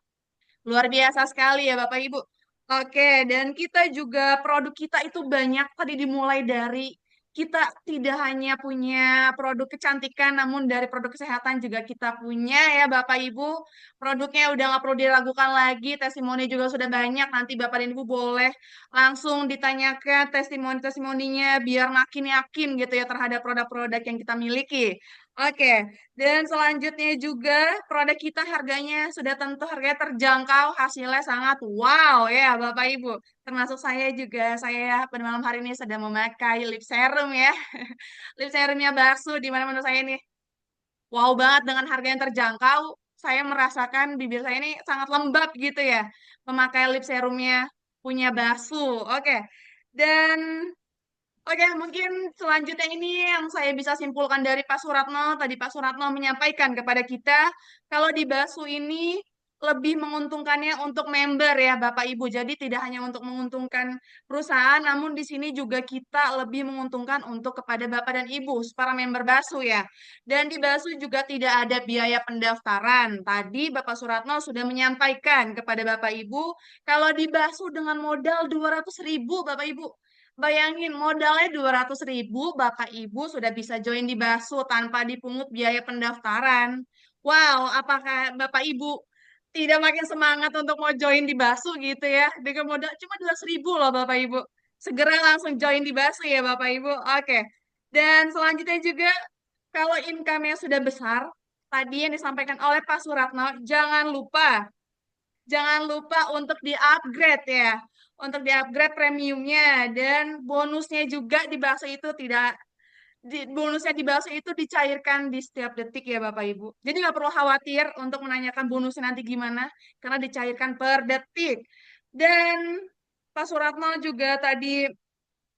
Luar biasa sekali ya Bapak Ibu. Oke, dan kita juga produk kita itu banyak tadi dimulai dari kita tidak hanya punya produk kecantikan, namun dari produk kesehatan juga kita punya ya Bapak Ibu. Produknya udah nggak perlu diragukan lagi, testimoni juga sudah banyak. Nanti Bapak dan Ibu boleh langsung ditanyakan testimoni-testimoninya biar makin yakin gitu ya terhadap produk-produk yang kita miliki. Oke, dan selanjutnya juga produk kita harganya sudah tentu harganya terjangkau, hasilnya sangat wow ya Bapak Ibu. Termasuk saya juga, saya pada malam hari ini sedang memakai lip serum ya. Lip serumnya Baksu, di mana menurut saya ini wow banget dengan harga yang terjangkau. Saya merasakan bibir saya ini sangat lembab gitu ya. Memakai lip serumnya punya Baksu. Oke, dan oke, mungkin selanjutnya ini yang saya bisa simpulkan dari Pak Suratno. Tadi Pak Suratno menyampaikan kepada kita kalau di Basu ini lebih menguntungkannya untuk member ya Bapak Ibu. Jadi tidak hanya untuk menguntungkan perusahaan, namun di sini juga kita lebih menguntungkan untuk kepada Bapak dan Ibu, para member Basu ya. Dan di Basu juga tidak ada biaya pendaftaran. Tadi Bapak Suratno sudah menyampaikan kepada Bapak Ibu kalau di Basu dengan modal 200.000 Bapak Ibu. Bayangin modalnya 200.000, Bapak Ibu sudah bisa join di Basu tanpa dipungut biaya pendaftaran. Wow, apakah Bapak Ibu tidak makin semangat untuk mau join di Basu gitu ya? Dengan modal cuma 200.000 loh Bapak Ibu. Segera langsung join di Basu ya Bapak Ibu. Oke. Dan selanjutnya juga kalau income-nya sudah besar, tadi yang disampaikan oleh Pak Suratno, jangan lupa untuk di-upgrade ya. Untuk di-upgrade premiumnya dan bonusnya juga di bakso itu tidak Bonusnya di bakso itu dicairkan di setiap detik ya Bapak Ibu. Jadi nggak perlu khawatir untuk menanyakan bonusnya nanti gimana, karena dicairkan per detik. Dan Pak Suratno juga tadi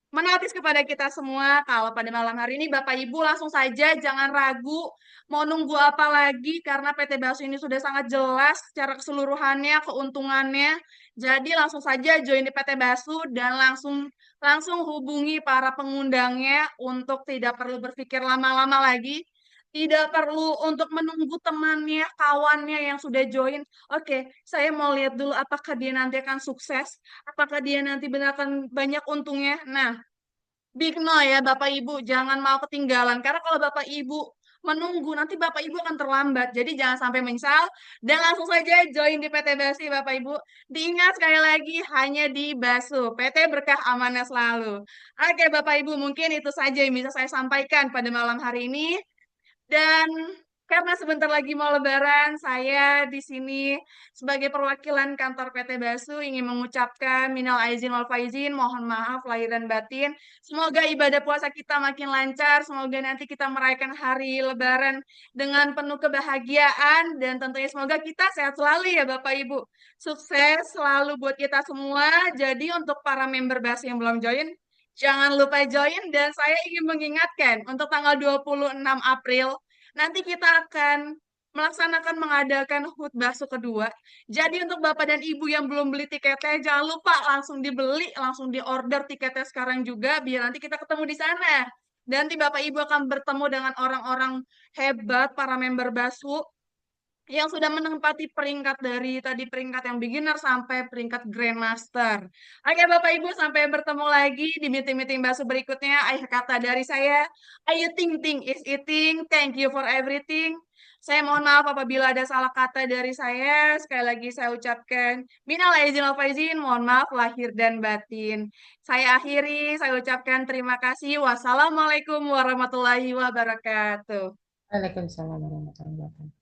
menotis kepada kita semua kalau pada malam hari ini Bapak Ibu langsung saja jangan ragu mau nunggu apa lagi karena PT Basu ini sudah sangat jelas secara keseluruhannya keuntungannya. Jadi langsung saja join di PT Basu dan langsung langsung hubungi para pengundangnya untuk tidak perlu berpikir lama-lama lagi. Tidak perlu untuk menunggu temannya, kawannya yang sudah join. Oke, saya mau lihat dulu apakah dia nanti akan sukses, apakah dia nanti benar akan banyak untungnya. Nah, big no ya Bapak Ibu, jangan mau ketinggalan. Karena kalau Bapak Ibu menunggu, nanti Bapak Ibu akan terlambat. Jadi jangan sampai menyesal dan langsung saja join di PT Basi Bapak Ibu. Diingat sekali lagi hanya di Basu, PT Berkah Amanah Selalu. Oke Bapak Ibu, mungkin itu saja yang bisa saya sampaikan pada malam hari ini. Dan karena sebentar lagi mau Lebaran, saya di sini sebagai perwakilan kantor PT Basu ingin mengucapkan minal aizin wal faizin, mohon maaf lahir dan batin. Semoga ibadah puasa kita makin lancar, semoga nanti kita merayakan hari Lebaran dengan penuh kebahagiaan dan tentunya semoga kita sehat selalu ya Bapak Ibu. Sukses selalu buat kita semua. Jadi untuk para member Basu yang belum join, jangan lupa join dan saya ingin mengingatkan untuk tanggal 26 April nanti kita akan mengadakan HUT bakso kedua. Jadi untuk Bapak dan Ibu yang belum beli tiketnya jangan lupa langsung dibeli, langsung diorder tiketnya sekarang juga biar nanti kita ketemu di sana. Dan nanti Bapak Ibu akan bertemu dengan orang-orang hebat para member Basu yang sudah menempati peringkat dari tadi peringkat yang beginner sampai peringkat grandmaster. Oke Bapak Ibu, sampai bertemu lagi di meeting-meeting bakso berikutnya. Akhir kata dari saya, ayo ting is eating. Thank you for everything. Saya mohon maaf apabila ada salah kata dari saya. Sekali lagi saya ucapkan minal aizin wal faizin, mohon maaf lahir dan batin. Saya akhiri, saya ucapkan terima kasih. Wassalamualaikum warahmatullahi wabarakatuh. Waalaikumsalam warahmatullahi wabarakatuh.